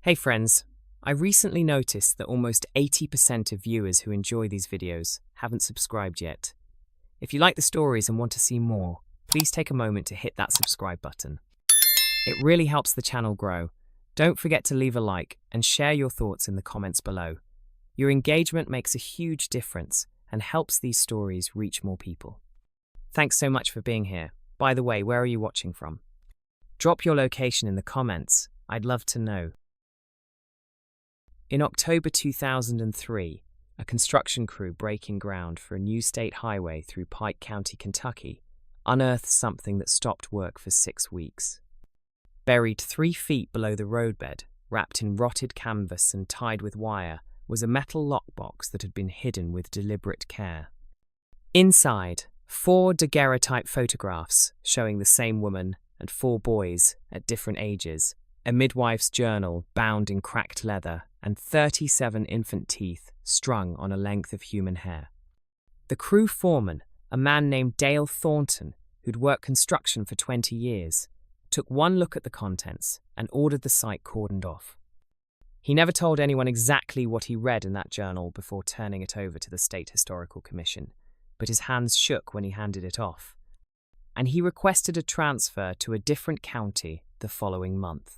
Hey friends, I recently noticed that almost 80% of viewers who enjoy these videos haven't subscribed yet. If you like the stories and want to see more, please take a moment to hit that subscribe button. It really helps the channel grow. Don't forget to leave a like and share your thoughts in the comments below. Your engagement makes a huge difference and helps these stories reach more people. Thanks so much for being here. By the way, where are you watching from? Drop your location in the comments. I'd love to know. In October 2003, a construction crew breaking ground for a new state highway through Pike County, Kentucky, unearthed something that stopped work for 6 weeks. Buried 3 feet below the roadbed, wrapped in rotted canvas and tied with wire, was a metal lockbox that had been hidden with deliberate care. Inside, 4 daguerreotype photographs showing the same woman and 4 boys at different ages, a midwife's journal bound in cracked leather, and 37 infant teeth strung on a length of human hair. The crew foreman, a man named Dale Thornton, who'd worked construction for 20 years, took one look at the contents and ordered the site cordoned off. He never told anyone exactly what he read in that journal before turning it over to the State Historical Commission, but his hands shook when he handed it off, and he requested a transfer to a different county the following month.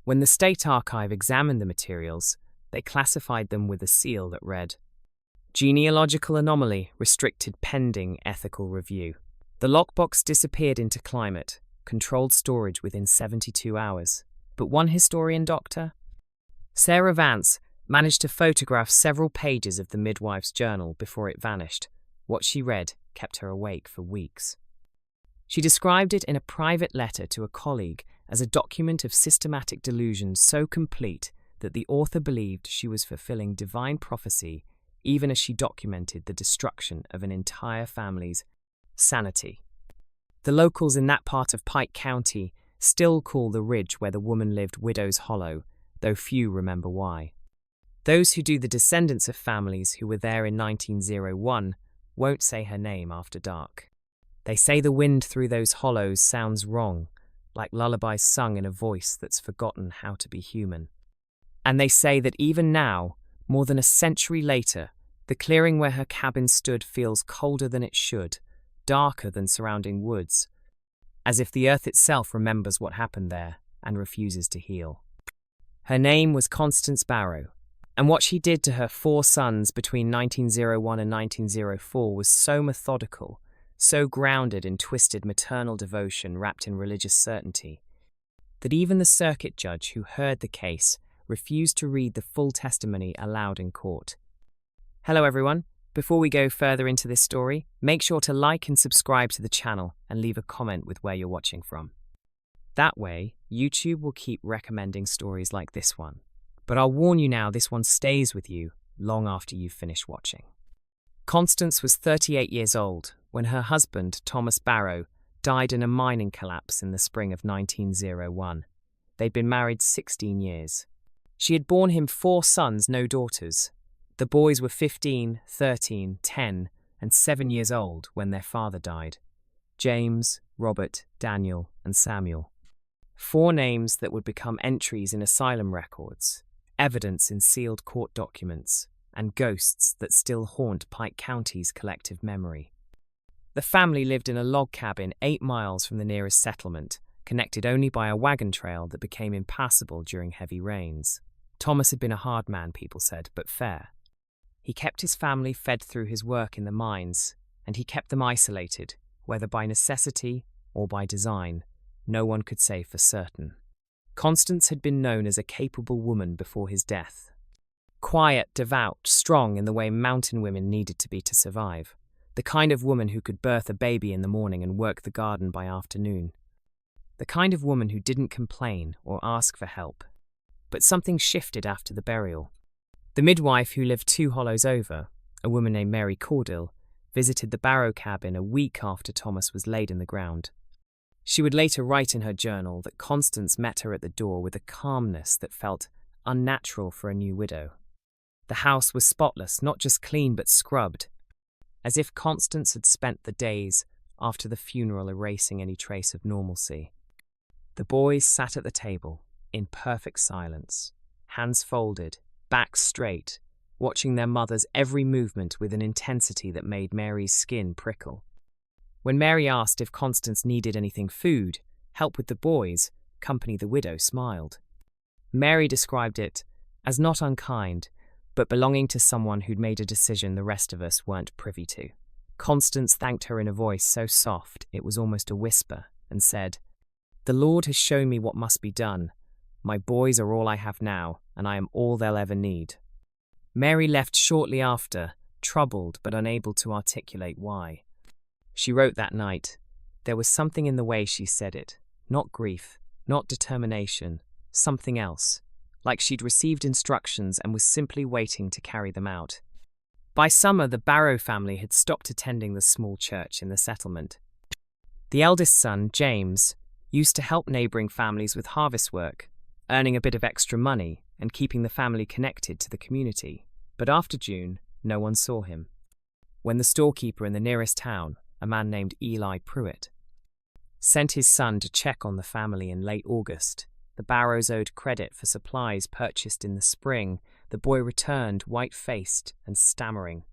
When the State Archive examined the materials, they classified them with a seal that read, "Genealogical anomaly restricted pending ethical review." The lockbox disappeared into climate, controlled storage within 72 hours. But one historian doctor, Sarah Vance, managed to photograph several pages of the midwife's journal before it vanished. What she read kept her awake for weeks. She described it in a private letter to a colleague as a document of systematic delusion so complete that the author believed she was fulfilling divine prophecy even as she documented the destruction of an entire family's sanity. The locals in that part of Pike County still call the ridge where the woman lived Widow's Hollow, though few remember why. Those who do the descendants of families who were there in 1901 won't say her name after dark. They say the wind through those hollows sounds wrong, like lullabies sung in a voice that's forgotten how to be human. And they say that even now, more than a century later, the clearing where her cabin stood feels colder than it should, darker than surrounding woods, as if the earth itself remembers what happened there and refuses to heal. Her name was Constance Barrow, and what she did to her 4 sons between 1901 and 1904 was so methodical, so grounded in twisted maternal devotion wrapped in religious certainty, that even the circuit judge who heard the case refused to read the full testimony aloud in court. Hello everyone, before we go further into this story, make sure to like and subscribe to the channel and leave a comment with where you're watching from. That way, YouTube will keep recommending stories like this one. But I'll warn you now, this one stays with you long after you've finished watching. Constance was 38 years old when her husband, Thomas Barrow, died in a mining collapse in the spring of 1901. They'd been married 16 years. She had borne him 4 sons, no daughters. The boys were 15, 13, 10, and 7 years old when their father died. James, Robert, Daniel, and Samuel. 4 names that would become entries in asylum records, evidence in sealed court documents, and ghosts that still haunt Pike County's collective memory. The family lived in a log cabin 8 miles from the nearest settlement, connected only by a wagon trail that became impassable during heavy rains. Thomas had been a hard man, people said, but fair. He kept his family fed through his work in the mines, and he kept them isolated, whether by necessity or by design. No one could say for certain. Constance had been known as a capable woman before his death. Quiet, devout, strong in the way mountain women needed to be to survive. The kind of woman who could birth a baby in the morning and work the garden by afternoon. The kind of woman who didn't complain or ask for help. But something shifted after the burial. The midwife who lived 2 hollows over, a woman named Mary Cordill, visited the Barrow cabin a week after Thomas was laid in the ground. She would later write in her journal that Constance met her at the door with a calmness that felt unnatural for a new widow. The house was spotless, not just clean but scrubbed, as if Constance had spent the days after the funeral erasing any trace of normalcy. The boys sat at the table, in perfect silence, hands folded, backs straight, watching their mother's every movement with an intensity that made Mary's skin prickle. When Mary asked if Constance needed anything food, help with the boys, company, the widow smiled. Mary described it as not unkind, but belonging to someone who'd made a decision the rest of us weren't privy to. Constance thanked her in a voice so soft it was almost a whisper, and said, "The Lord has shown me what must be done. My boys are all I have now, and I am all they'll ever need." Mary left shortly after, troubled but unable to articulate why. She wrote that night, "There was something in the way she said it, not grief, not determination, something else, like she'd received instructions and was simply waiting to carry them out." By summer, the Barrow family had stopped attending the small church in the settlement. The eldest son, James, used to help neighbouring families with harvest work, earning a bit of extra money and keeping the family connected to the community. But after June, no one saw him. When the storekeeper in the nearest town, a man named Eli Pruitt, sent his son to check on the family in late August, the Barrows owed credit for supplies purchased in the spring. The boy returned, white-faced and stammering.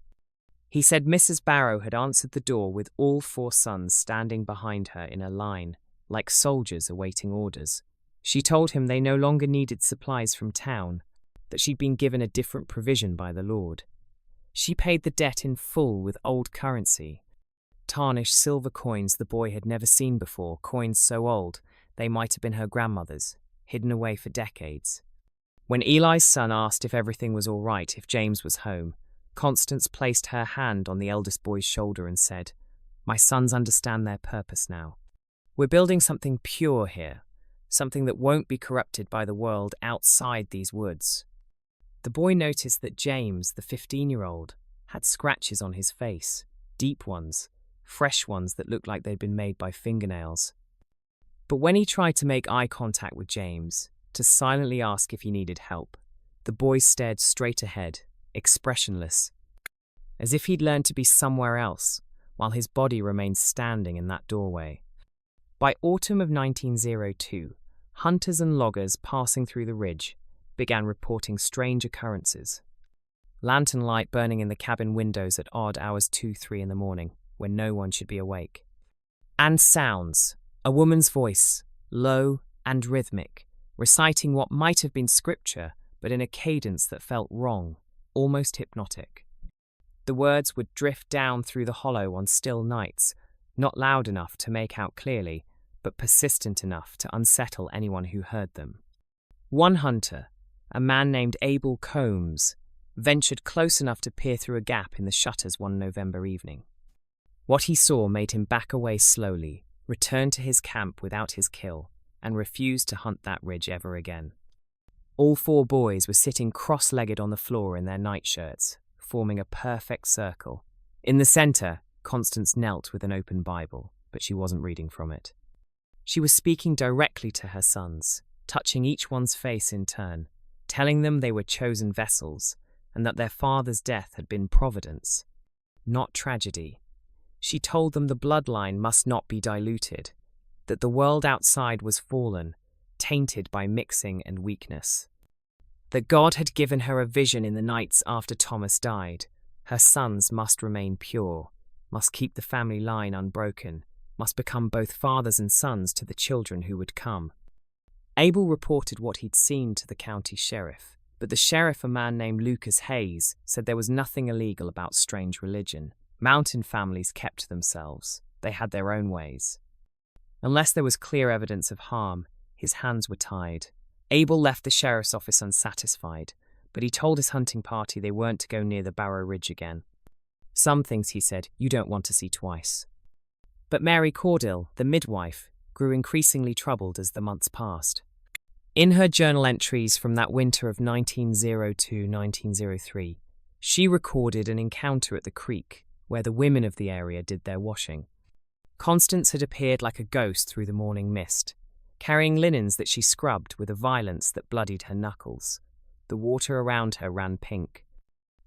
He said Mrs. Barrow had answered the door with all 4 sons standing behind her in a line, like soldiers awaiting orders. She told him they no longer needed supplies from town, that she'd been given a different provision by the Lord. She paid the debt in full with old currency, tarnished silver coins the boy had never seen before, coins so old they might have been her grandmother's, hidden away for decades. When Eli's son asked if everything was all right, if James was home, Constance placed her hand on the eldest boy's shoulder and said, "My sons understand their purpose now. We're building something pure here, something that won't be corrupted by the world outside these woods." The boy noticed that James, the 15-year-old, had scratches on his face, deep ones, fresh ones that looked like they'd been made by fingernails. But when he tried to make eye contact with James, to silently ask if he needed help, the boy stared straight ahead, expressionless, as if he'd learned to be somewhere else, while his body remained standing in that doorway. By autumn of 1902, hunters and loggers passing through the ridge began reporting strange occurrences. Lantern light burning in the cabin windows at odd hours 2-3 in the morning, when no one should be awake. And sounds, a woman's voice, low and rhythmic, reciting what might have been scripture, but in a cadence that felt wrong, almost hypnotic. The words would drift down through the hollow on still nights, not loud enough to make out clearly, but persistent enough to unsettle anyone who heard them. One hunter, a man named Abel Combs, ventured close enough to peer through a gap in the shutters one November evening. What he saw made him back away slowly, return to his camp without his kill, and refused to hunt that ridge ever again. All 4 boys were sitting cross-legged on the floor in their nightshirts, forming a perfect circle. In the centre, Constance knelt with an open Bible, but she wasn't reading from it. She was speaking directly to her sons, touching each one's face in turn, telling them they were chosen vessels, and that their father's death had been providence, not tragedy. She told them the bloodline must not be diluted, that the world outside was fallen, tainted by mixing and weakness. That God had given her a vision in the nights after Thomas died. Her sons must remain pure, must keep the family line unbroken, must become both fathers and sons to the children who would come. Abel reported what he'd seen to the county sheriff, but the sheriff, a man named Lucas Hayes, said there was nothing illegal about strange religion. Mountain families kept to themselves. They had their own ways. Unless there was clear evidence of harm, his hands were tied. Abel left the sheriff's office unsatisfied, but he told his hunting party they weren't to go near the Barrow Ridge again. Some things, he said, you don't want to see twice. But Mary Cordill, the midwife, grew increasingly troubled as the months passed. In her journal entries from that winter of 1902-1903, she recorded an encounter at the creek where the women of the area did their washing. Constance had appeared like a ghost through the morning mist, carrying linens that she scrubbed with a violence that bloodied her knuckles. The water around her ran pink.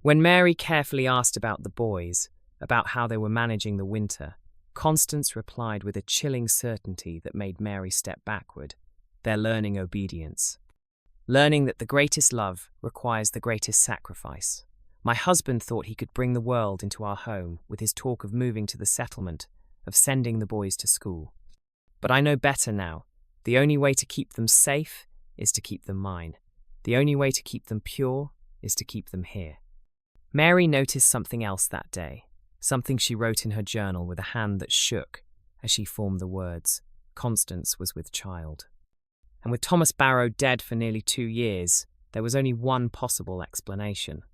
When Mary carefully asked about the boys, about how they were managing the winter, Constance replied with a chilling certainty that made Mary step backward. They're learning obedience. learning that the greatest love requires the greatest sacrifice. My husband thought he could bring the world into our home with his talk of moving to the settlement, of sending the boys to school. But I know better now. The only way to keep them safe is to keep them mine. The only way to keep them pure is to keep them here. Mary noticed something else that day, something she wrote in her journal with a hand that shook as she formed the words, "Constance was with child." And with Thomas Barrow dead for nearly 2 years, there was only one possible explanation.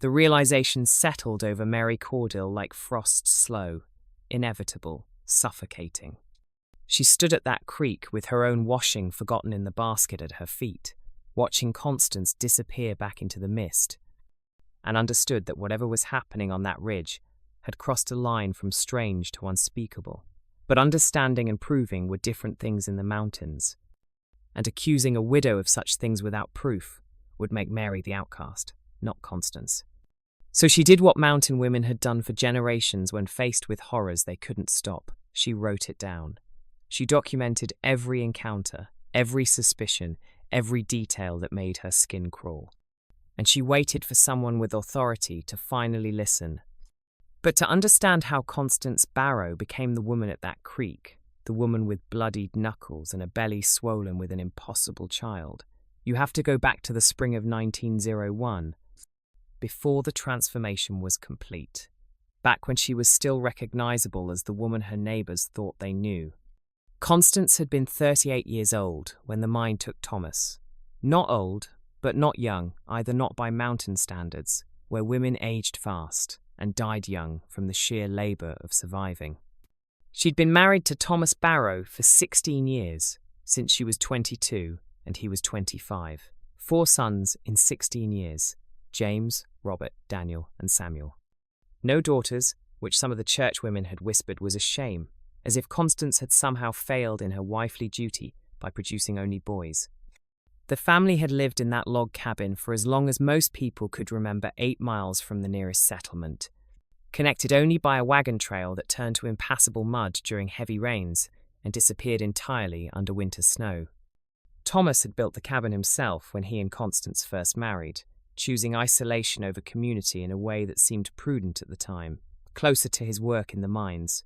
The realization settled over Mary Cordill like frost slow, inevitable, suffocating. She stood at that creek with her own washing forgotten in the basket at her feet, watching Constance disappear back into the mist, and understood that whatever was happening on that ridge had crossed a line from strange to unspeakable. But understanding and proving were different things in the mountains, and accusing a widow of such things without proof would make Mary the outcast, not Constance. So she did what mountain women had done for generations when faced with horrors they couldn't stop. She wrote it down. She documented every encounter, every suspicion, every detail that made her skin crawl. And she waited for someone with authority to finally listen. But to understand how Constance Barrow became the woman at that creek, the woman with bloodied knuckles and a belly swollen with an impossible child, you have to go back to the spring of 1901, before the transformation was complete, back when she was still recognizable as the woman her neighbors thought they knew. Constance had been 38 years old when the mine took Thomas. Not old, but not young, either not by mountain standards, where women aged fast and died young from the sheer labor of surviving. She'd been married to Thomas Barrow for 16 years, since she was 22 and he was 25. 4 sons in 16 years, James, Robert, Daniel, and Samuel. No daughters, which some of the churchwomen had whispered was a shame, as if Constance had somehow failed in her wifely duty by producing only boys. The family had lived in that log cabin for as long as most people could remember, 8 miles from the nearest settlement, connected only by a wagon trail that turned to impassable mud during heavy rains and disappeared entirely under winter snow. Thomas had built the cabin himself when he and Constance first married, choosing isolation over community in a way that seemed prudent at the time, closer to his work in the mines.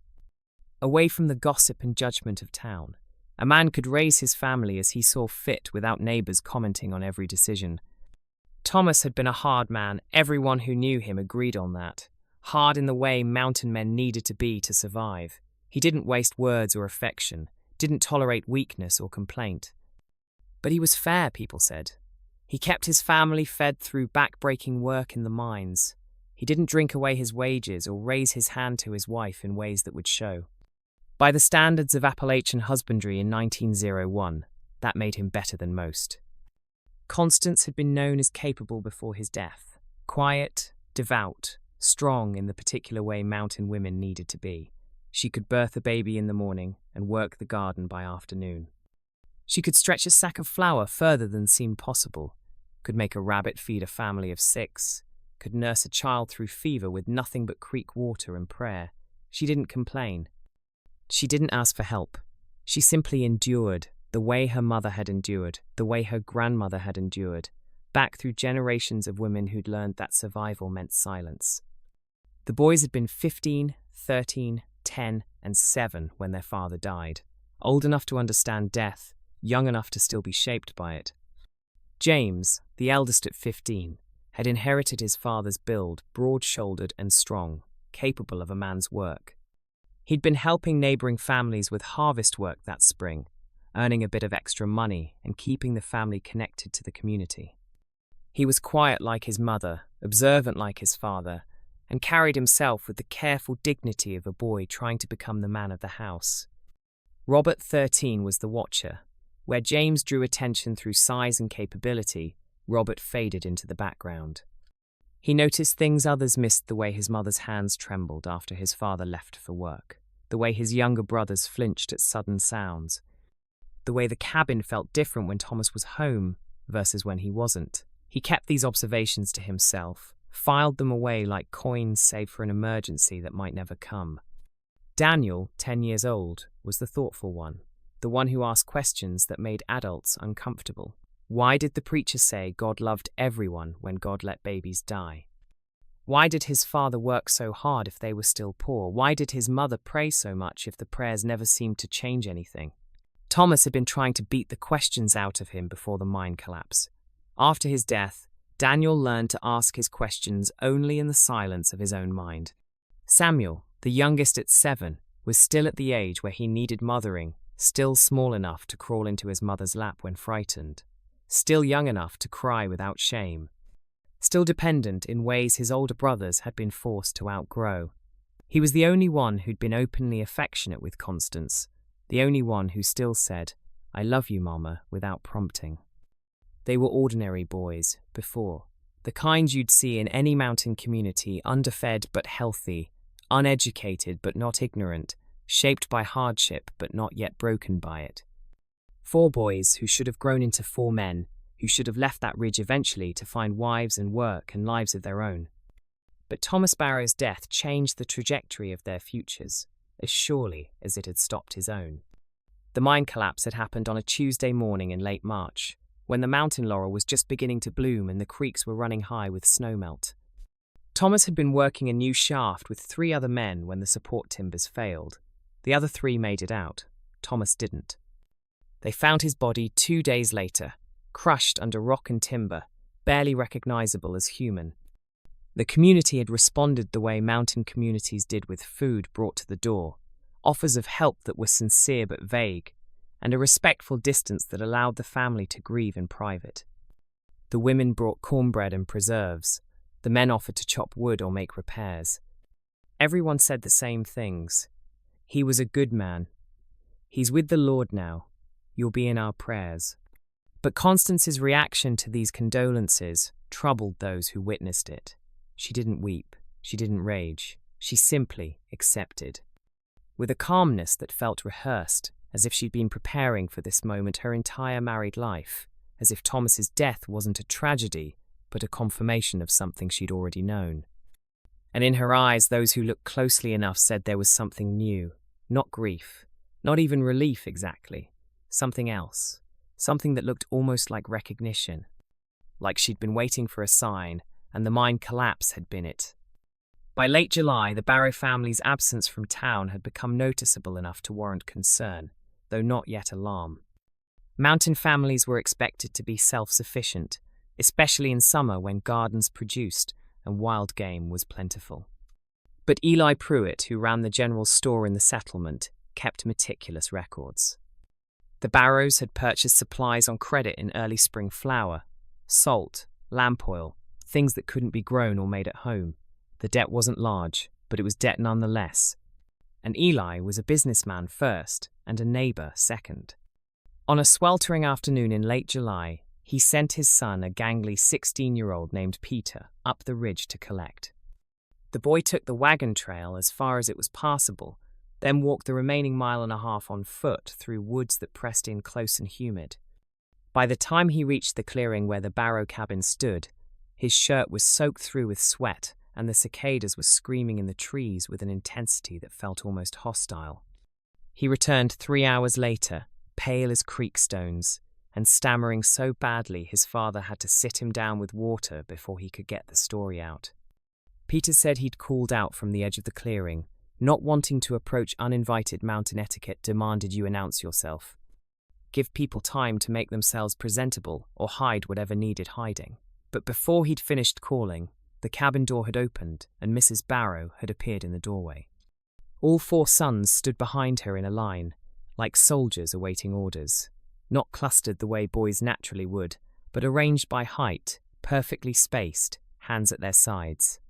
Away from the gossip and judgment of town, a man could raise his family as he saw fit without neighbors commenting on every decision. Thomas had been a hard man. Everyone who knew him agreed on that. Hard in the way mountain men needed to be to survive. He didn't waste words or affection, didn't tolerate weakness or complaint. But he was fair, people said. He kept his family fed through back-breaking work in the mines. He didn't drink away his wages or raise his hand to his wife in ways that would show. By the standards of Appalachian husbandry in 1901, that made him better than most. Constance had been known as capable before his death, quiet, devout, strong in the particular way mountain women needed to be. She could birth a baby in the morning and work the garden by afternoon. She could stretch a sack of flour further than seemed possible, could make a rabbit feed a family of 6, could nurse a child through fever with nothing but creek water and prayer. She didn't complain. She didn't ask for help. She simply endured, the way her mother had endured, the way her grandmother had endured, back through generations of women who'd learned that survival meant silence. The boys had been 15, 13, 10, and 7 when their father died, old enough to understand death, young enough to still be shaped by it. James, the eldest at 15, had inherited his father's build, broad-shouldered and strong, capable of a man's work. He'd been helping neighboring families with harvest work that spring, earning a bit of extra money and keeping the family connected to the community. He was quiet like his mother, observant like his father, and carried himself with the careful dignity of a boy trying to become the man of the house. Robert, 13, was the watcher. Where James drew attention through size and capability, Robert faded into the background. He noticed things others missed, the way his mother's hands trembled after his father left for work, the way his younger brothers flinched at sudden sounds, the way the cabin felt different when Thomas was home versus when he wasn't. He kept these observations to himself, filed them away like coins saved for an emergency that might never come. Daniel, 10 years old, was the thoughtful one, the one who asked questions that made adults uncomfortable. Why did the preacher say God loved everyone when God let babies die? Why did his father work so hard if they were still poor? Why did his mother pray so much if the prayers never seemed to change anything? Thomas had been trying to beat the questions out of him before the mine collapse. After his death, Daniel learned to ask his questions only in the silence of his own mind. Samuel, the youngest at 7, was still at the age where he needed mothering, still small enough to crawl into his mother's lap when frightened, still young enough to cry without shame, still dependent in ways his older brothers had been forced to outgrow. He was the only one who'd been openly affectionate with Constance, the only one who still said, "I love you, Mama," without prompting. They were ordinary boys, before. The kind you'd see in any mountain community, underfed but healthy, uneducated but not ignorant, shaped by hardship but not yet broken by it. 4 boys who should have grown into 4 men, who should have left that ridge eventually to find wives and work and lives of their own. But Thomas Barrow's death changed the trajectory of their futures, as surely as it had stopped his own. The mine collapse had happened on a Tuesday morning in late March, when the mountain laurel was just beginning to bloom and the creeks were running high with snowmelt. Thomas had been working a new shaft with 3 other men when the support timbers failed. The other 3 made it out. Thomas didn't. They found his body 2 days later, crushed under rock and timber, barely recognizable as human. The community had responded the way mountain communities did with food brought to the door, offers of help that were sincere but vague, and a respectful distance that allowed the family to grieve in private. The women brought cornbread and preserves. The men offered to chop wood or make repairs. Everyone said the same things. He was a good man. He's with the Lord now. You'll be in our prayers. But Constance's reaction to these condolences troubled those who witnessed it. She didn't weep. She didn't rage. She simply accepted. With a calmness that felt rehearsed, as if she'd been preparing for this moment her entire married life, as if Thomas's death wasn't a tragedy, but a confirmation of something she'd already known. And in her eyes, those who looked closely enough said there was something new, not grief, not even relief exactly, something else, something that looked almost like recognition, like she'd been waiting for a sign, and the mine collapse had been it. By late July, the Barrow family's absence from town had become noticeable enough to warrant concern, though not yet alarm. Mountain families were expected to be self-sufficient, especially in summer when gardens produced and wild game was plentiful. But Eli Pruitt, who ran the general store in the settlement, kept meticulous records. The Barrows had purchased supplies on credit in early spring flour, salt, lamp oil, things that couldn't be grown or made at home. The debt wasn't large, but it was debt nonetheless. And Eli was a businessman first and a neighbour second. On a sweltering afternoon in late July, he sent his son, a gangly 16-year-old named Peter, up the ridge to collect. The boy took the wagon trail as far as it was passable, then walked the remaining 1.5 miles on foot through woods that pressed in close and humid. By the time he reached the clearing where the Barrow cabin stood, his shirt was soaked through with sweat, and the cicadas were screaming in the trees with an intensity that felt almost hostile. He returned 3 hours later, pale as creek stones, and stammering so badly his father had to sit him down with water before he could get the story out. Peter said he'd called out from the edge of the clearing, not wanting to approach uninvited. Mountain etiquette demanded you announce yourself. Give people time to make themselves presentable or hide whatever needed hiding. But before he'd finished calling, the cabin door had opened and Mrs. Barrow had appeared in the doorway. All 4 sons stood behind her in a line, like soldiers awaiting orders, not clustered the way boys naturally would, but arranged by height, perfectly spaced, hands at their sides.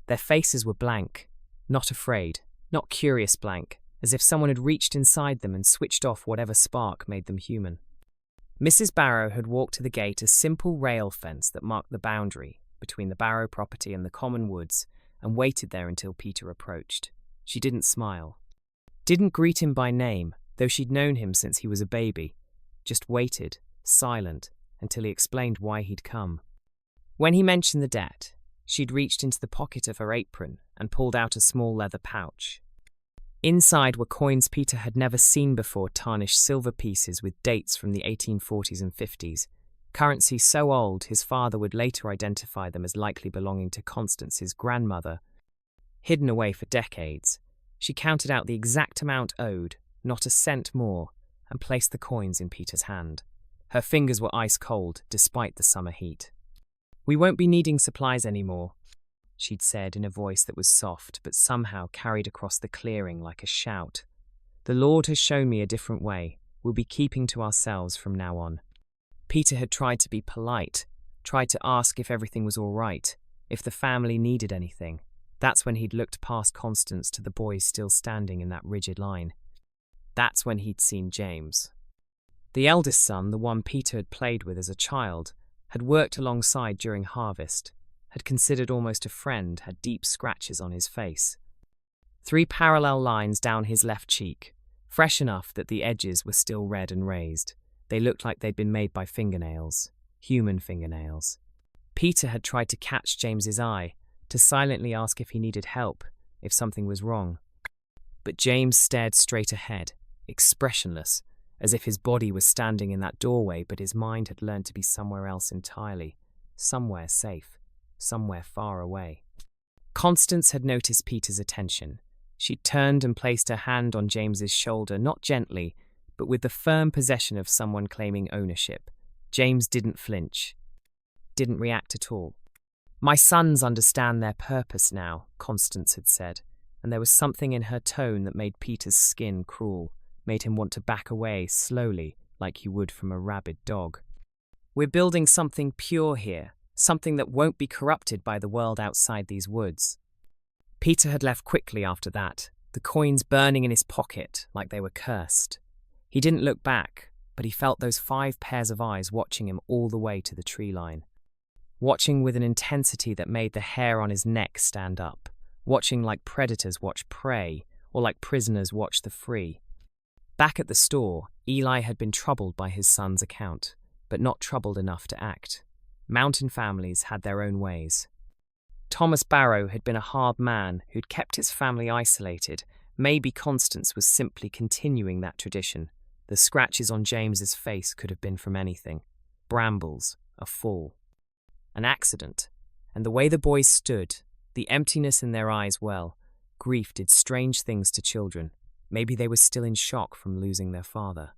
Their faces were blank, not afraid, not curious blank, as if someone had reached inside them and switched off whatever spark made them human. Mrs. Barrow had walked to the gate, a simple rail fence that marked the boundary between the Barrow property and the common woods, and waited there until Peter approached. She didn't smile. Didn't greet him by name, though she'd known him since he was a baby. Just waited, silent, until he explained why he'd come. When he mentioned the debt, she'd reached into the pocket of her apron and pulled out a small leather pouch. Inside were coins Peter had never seen before, tarnished silver pieces with dates from the 1840s and 50s, currency so old his father would later identify them as likely belonging to Constance's grandmother. Hidden away for decades, she counted out the exact amount owed, not a cent more, and placed the coins in Peter's hand. Her fingers were ice cold, despite the summer heat. "We won't be needing supplies anymore," she'd said in a voice that was soft but somehow carried across the clearing like a shout. "The Lord has shown me a different way. We'll be keeping to ourselves from now on." Peter had tried to be polite, tried to ask if everything was all right, if the family needed anything. That's when he'd looked past Constance to the boys still standing in that rigid line. That's when he'd seen James. The eldest son, the one Peter had played with as a child, had worked alongside during harvest, had considered almost a friend, had deep scratches on his face. 3 parallel lines down his left cheek, fresh enough that the edges were still red and raised. They looked like they'd been made by fingernails, human fingernails. Peter had tried to catch James's eye, to silently ask if he needed help, if something was wrong. But James stared straight ahead, expressionless, as if his body was standing in that doorway but his mind had learned to be somewhere else entirely, somewhere safe, somewhere far away. Constance had noticed Peter's attention. She turned and placed her hand on James's shoulder, not gently, but with the firm possession of someone claiming ownership. James didn't flinch, didn't react at all. "My sons understand their purpose now," Constance had said, and there was something in her tone that made Peter's skin crawl, made him want to back away slowly, like you would from a rabid dog. "We're building something pure here, something that won't be corrupted by the world outside these woods." Peter had left quickly after that, the coins burning in his pocket like they were cursed. He didn't look back, but he felt those 5 pairs of eyes watching him all the way to the tree line. Watching with an intensity that made the hair on his neck stand up. Watching like predators watch prey, or like prisoners watch the free. Back at the store, Eli had been troubled by his son's account, but not troubled enough to act. Mountain families had their own ways. Thomas Barrow had been a hard man who'd kept his family isolated. Maybe Constance was simply continuing that tradition. The scratches on James's face could have been from anything. Brambles, a fall, an accident. And the way the boys stood, the emptiness in their eyes, well, grief did strange things to children. Maybe they were still in shock from losing their father.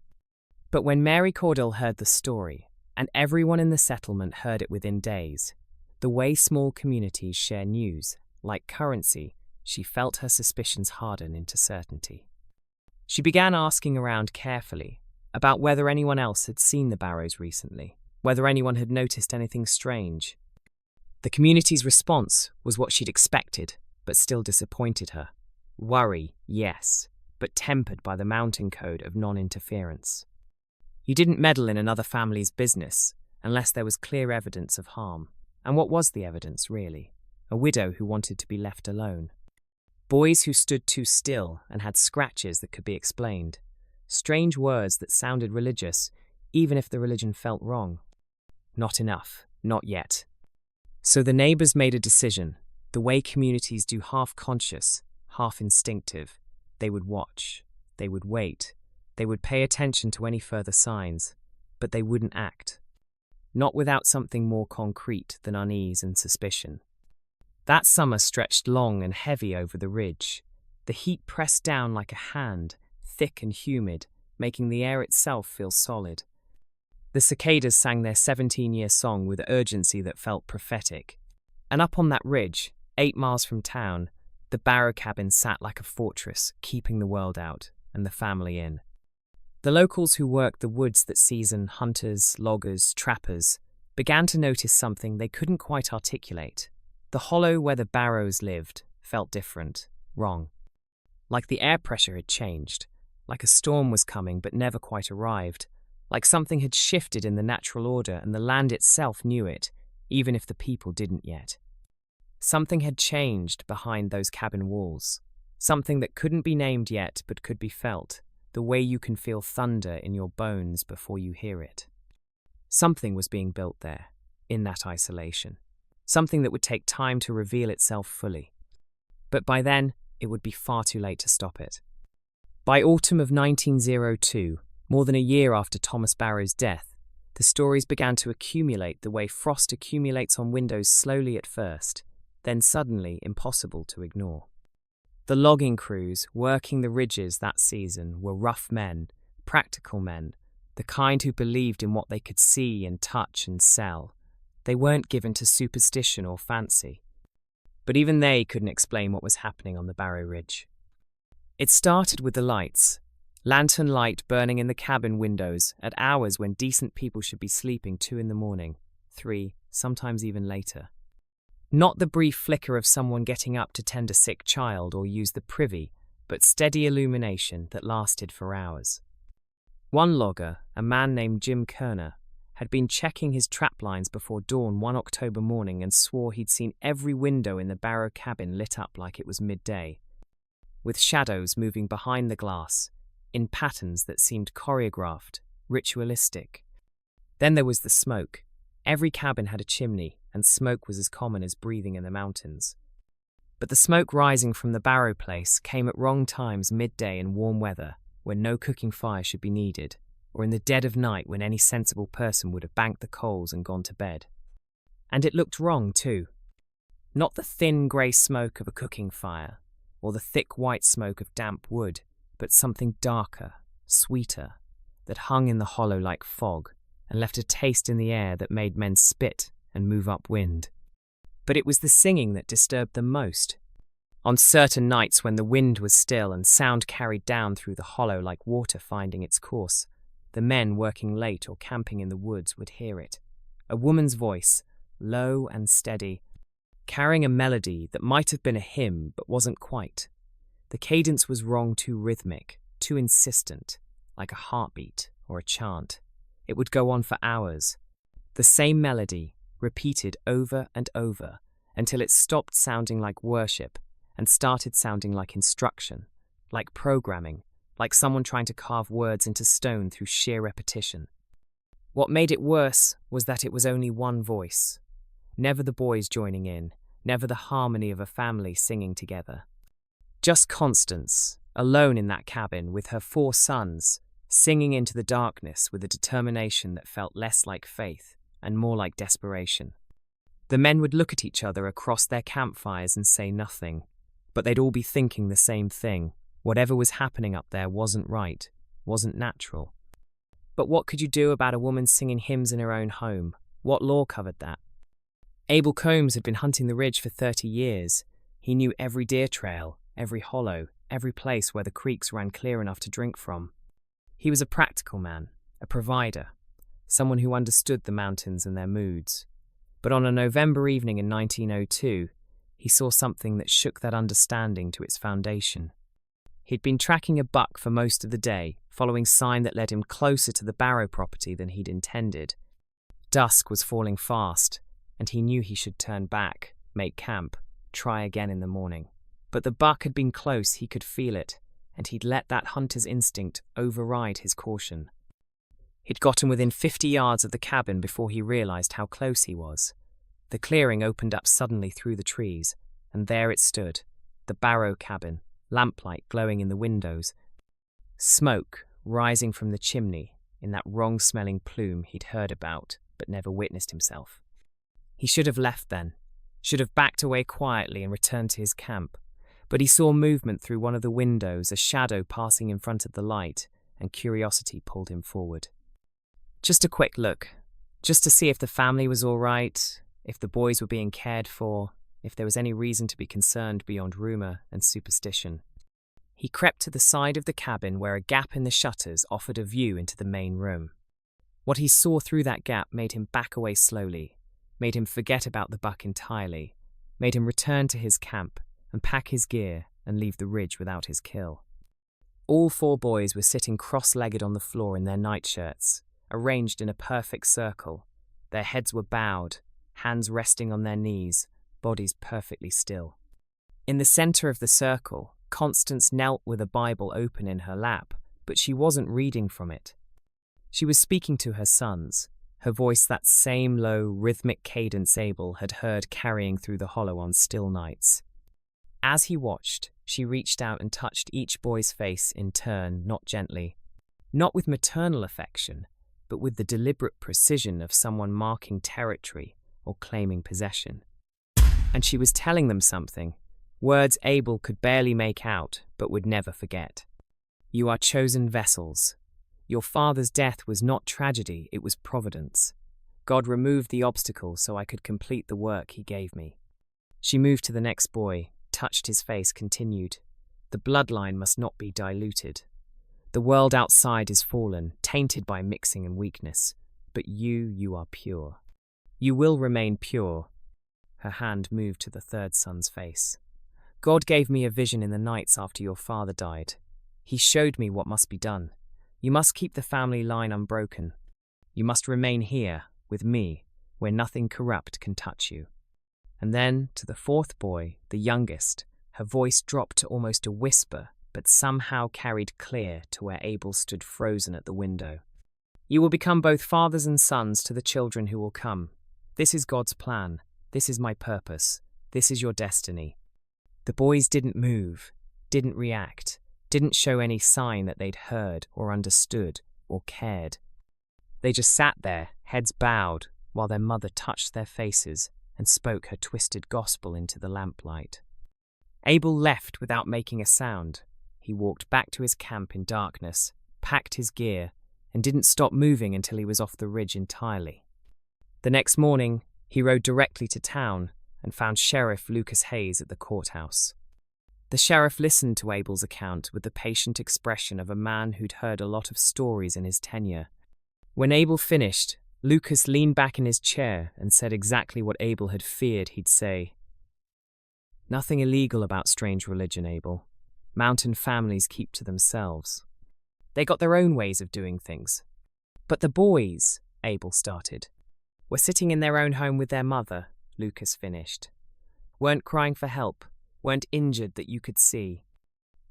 But when Mary Cordell heard the story, and everyone in the settlement heard it within days, the way small communities share news, like currency, she felt her suspicions harden into certainty. She began asking around carefully about whether anyone else had seen the Barrows recently, whether anyone had noticed anything strange. The community's response was what she'd expected, but still disappointed her. Worry, yes, but tempered by the mountain code of non-interference. You didn't meddle in another family's business unless there was clear evidence of harm. And what was the evidence, really? A widow who wanted to be left alone. Boys who stood too still and had scratches that could be explained. Strange words that sounded religious, even if the religion felt wrong. Not enough, not yet. So the neighbours made a decision, the way communities do, half-conscious, half-instinctive. They would watch, they would wait, they would pay attention to any further signs, but they wouldn't act. Not without something more concrete than unease and suspicion. That summer stretched long and heavy over the ridge. The heat pressed down like a hand, thick and humid, making the air itself feel solid. The cicadas sang their 17-year song with urgency that felt prophetic. And up on that ridge, 8 miles from town, the Barrow cabin sat like a fortress, keeping the world out and the family in. The locals who worked the woods that season, hunters, loggers, trappers, began to notice something they couldn't quite articulate. The hollow where the Barrows lived felt different, wrong. Like the air pressure had changed, like a storm was coming but never quite arrived, like something had shifted in the natural order and the land itself knew it, even if the people didn't yet. Something had changed behind those cabin walls, something that couldn't be named yet but could be felt, the way you can feel thunder in your bones before you hear it. Something was being built there, in that isolation. Something that would take time to reveal itself fully. But by then, it would be far too late to stop it. By autumn of 1902, more than a year after Thomas Barrow's death, The stories began to accumulate the way frost accumulates on windows, slowly at first, then suddenly impossible to ignore. The logging crews working the ridges that season were rough men, practical men, the kind who believed in what they could see and touch and sell. They weren't given to superstition or fancy. But even they couldn't explain what was happening on the Barrow Ridge. It started with the lights. Lantern light burning in the cabin windows at hours when decent people should be sleeping, 2 in the morning, 3, sometimes even later. Not the brief flicker of someone getting up to tend a sick child or use the privy, but steady illumination that lasted for hours. One logger, a man named Jim Kerner, had been checking his trap lines before dawn one October morning and swore he'd seen every window in the Barrow cabin lit up like it was midday, with shadows moving behind the glass, in patterns that seemed choreographed, ritualistic. Then there was the smoke. Every cabin had a chimney, and smoke was as common as breathing in the mountains. But the smoke rising from the Barrow place came at wrong times, midday in warm weather, when no cooking fire should be needed, or in the dead of night when any sensible person would have banked the coals and gone to bed. And it looked wrong, too. Not the thin grey smoke of a cooking fire, or the thick white smoke of damp wood, but something darker, sweeter, that hung in the hollow like fog and left a taste in the air that made men spit and move upwind. But it was the singing that disturbed them most. On certain nights when the wind was still and sound carried down through the hollow like water finding its course, the men working late or camping in the woods would hear it. A woman's voice, low and steady, carrying a melody that might have been a hymn but wasn't quite. The cadence was wrong, too rhythmic, too insistent, like a heartbeat or a chant. It would go on for hours. The same melody, repeated over and over, until it stopped sounding like worship and started sounding like instruction, like programming, like someone trying to carve words into stone through sheer repetition. What made it worse was that it was only one voice. Never the boys joining in, never the harmony of a family singing together. Just Constance, alone in that cabin with her 4 sons, singing into the darkness with a determination that felt less like faith and more like desperation. The men would look at each other across their campfires and say nothing, but they'd all be thinking the same thing. Whatever was happening up there wasn't right, wasn't natural. But what could you do about a woman singing hymns in her own home? What law covered that? Abel Combs had been hunting the ridge for 30 years. He knew every deer trail, every hollow, every place where the creeks ran clear enough to drink from. He was a practical man, a provider, someone who understood the mountains and their moods. But on a November evening in 1902, he saw something that shook that understanding to its foundation. He'd been tracking a buck for most of the day, following sign that led him closer to the Barrow property than he'd intended. Dusk was falling fast, and he knew he should turn back, make camp, try again in the morning. But the buck had been close, he could feel it, and he'd let that hunter's instinct override his caution. He'd gotten within 50 yards of the cabin before he realized how close he was. The clearing opened up suddenly through the trees, and there it stood, the Barrow cabin, lamplight glowing in the windows, smoke rising from the chimney in that wrong-smelling plume he'd heard about but never witnessed himself. He should have left then, should have backed away quietly and returned to his camp. But he saw movement through one of the windows, a shadow passing in front of the light, and curiosity pulled him forward. Just a quick look, just to see if the family was all right, if the boys were being cared for, if there was any reason to be concerned beyond rumour and superstition. He crept to the side of the cabin where a gap in the shutters offered a view into the main room. What he saw through that gap made him back away slowly, made him forget about the buck entirely, made him return to his camp, and pack his gear and leave the ridge without his kill. All 4 boys were sitting cross-legged on the floor in their nightshirts, arranged in a perfect circle. Their heads were bowed, hands resting on their knees, bodies perfectly still. In the centre of the circle, Constance knelt with a Bible open in her lap, but she wasn't reading from it. She was speaking to her sons, her voice that same low, rhythmic cadence Abel had heard carrying through the hollow on still nights. As he watched, she reached out and touched each boy's face in turn, not gently, not with maternal affection, but with the deliberate precision of someone marking territory or claiming possession. And she was telling them something, words Abel could barely make out but would never forget. You are chosen vessels. Your father's death was not tragedy, it was providence. God removed the obstacle so I could complete the work he gave me. She moved to the next boy, touched his face, continued. The bloodline must not be diluted. The world outside is fallen, tainted by mixing and weakness. But you are pure. You will remain pure. Her hand moved to the third son's face. God gave me a vision in the nights after your father died. He showed me what must be done. You must keep the family line unbroken. You must remain here, with me, where nothing corrupt can touch you. And then, to the fourth boy, the youngest, her voice dropped to almost a whisper, but somehow carried clear to where Abel stood frozen at the window. You will become both fathers and sons to the children who will come. This is God's plan. This is my purpose. This is your destiny. The boys didn't move, didn't react, didn't show any sign that they'd heard or understood or cared. They just sat there, heads bowed, while their mother touched their faces and spoke her twisted gospel into the lamplight. Abel left without making a sound. He walked back to his camp in darkness, packed his gear, and didn't stop moving until he was off the ridge entirely. The next morning, he rode directly to town and found Sheriff Lucas Hayes at the courthouse. The sheriff listened to Abel's account with the patient expression of a man who'd heard a lot of stories in his tenure. When Abel finished, Lucas leaned back in his chair and said exactly what Abel had feared he'd say. Nothing illegal about strange religion, Abel. Mountain families keep to themselves. They got their own ways of doing things. But the boys, Abel started, were sitting in their own home with their mother, Lucas finished. Weren't crying for help, weren't injured that you could see.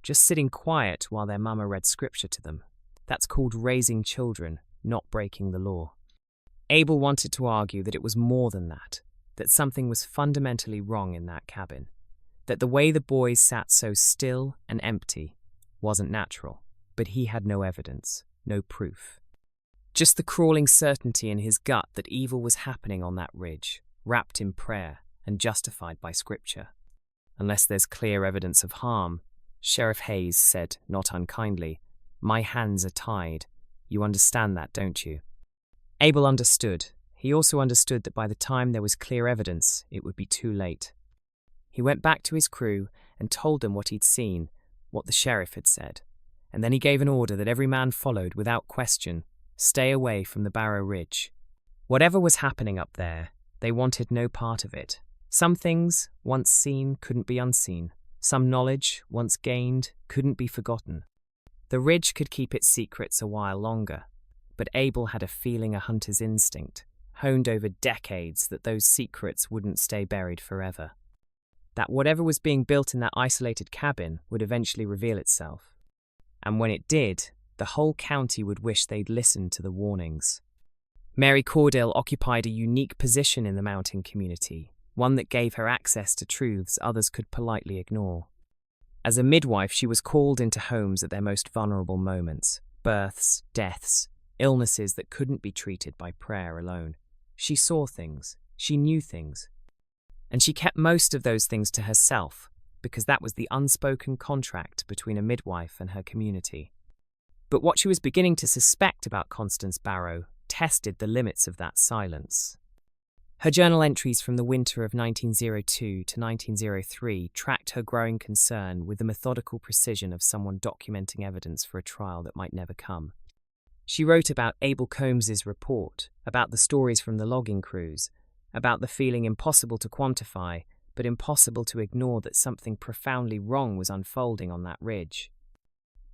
Just sitting quiet while their mama read scripture to them. That's called raising children, not breaking the law. Abel wanted to argue that it was more than that something was fundamentally wrong in that cabin, that the way the boys sat so still and empty wasn't natural, but he had no evidence, no proof. Just the crawling certainty in his gut that evil was happening on that ridge, wrapped in prayer and justified by scripture. Unless there's clear evidence of harm, Sheriff Hayes said, not unkindly, my hands are tied. You understand that, don't you? Abel understood. He also understood that by the time there was clear evidence, it would be too late. He went back to his crew and told them what he'd seen, what the sheriff had said, and then he gave an order that every man followed without question, stay away from the Barrow Ridge. Whatever was happening up there, they wanted no part of it. Some things, once seen, couldn't be unseen. Some knowledge, once gained, couldn't be forgotten. The ridge could keep its secrets a while longer, but Abel had a feeling, a hunter's instinct, honed over decades, that those secrets wouldn't stay buried forever. That whatever was being built in that isolated cabin would eventually reveal itself. And when it did, the whole county would wish they'd listened to the warnings. Mary Cordell occupied a unique position in the mountain community, one that gave her access to truths others could politely ignore. As a midwife, she was called into homes at their most vulnerable moments, births, deaths, illnesses that couldn't be treated by prayer alone. She saw things, she knew things, and she kept most of those things to herself, because that was the unspoken contract between a midwife and her community. But what she was beginning to suspect about Constance Barrow tested the limits of that silence. Her journal entries from the winter of 1902 to 1903 tracked her growing concern with the methodical precision of someone documenting evidence for a trial that might never come. She wrote about Abel Combs's report, about the stories from the logging crews, about the feeling impossible to quantify, but impossible to ignore that something profoundly wrong was unfolding on that ridge.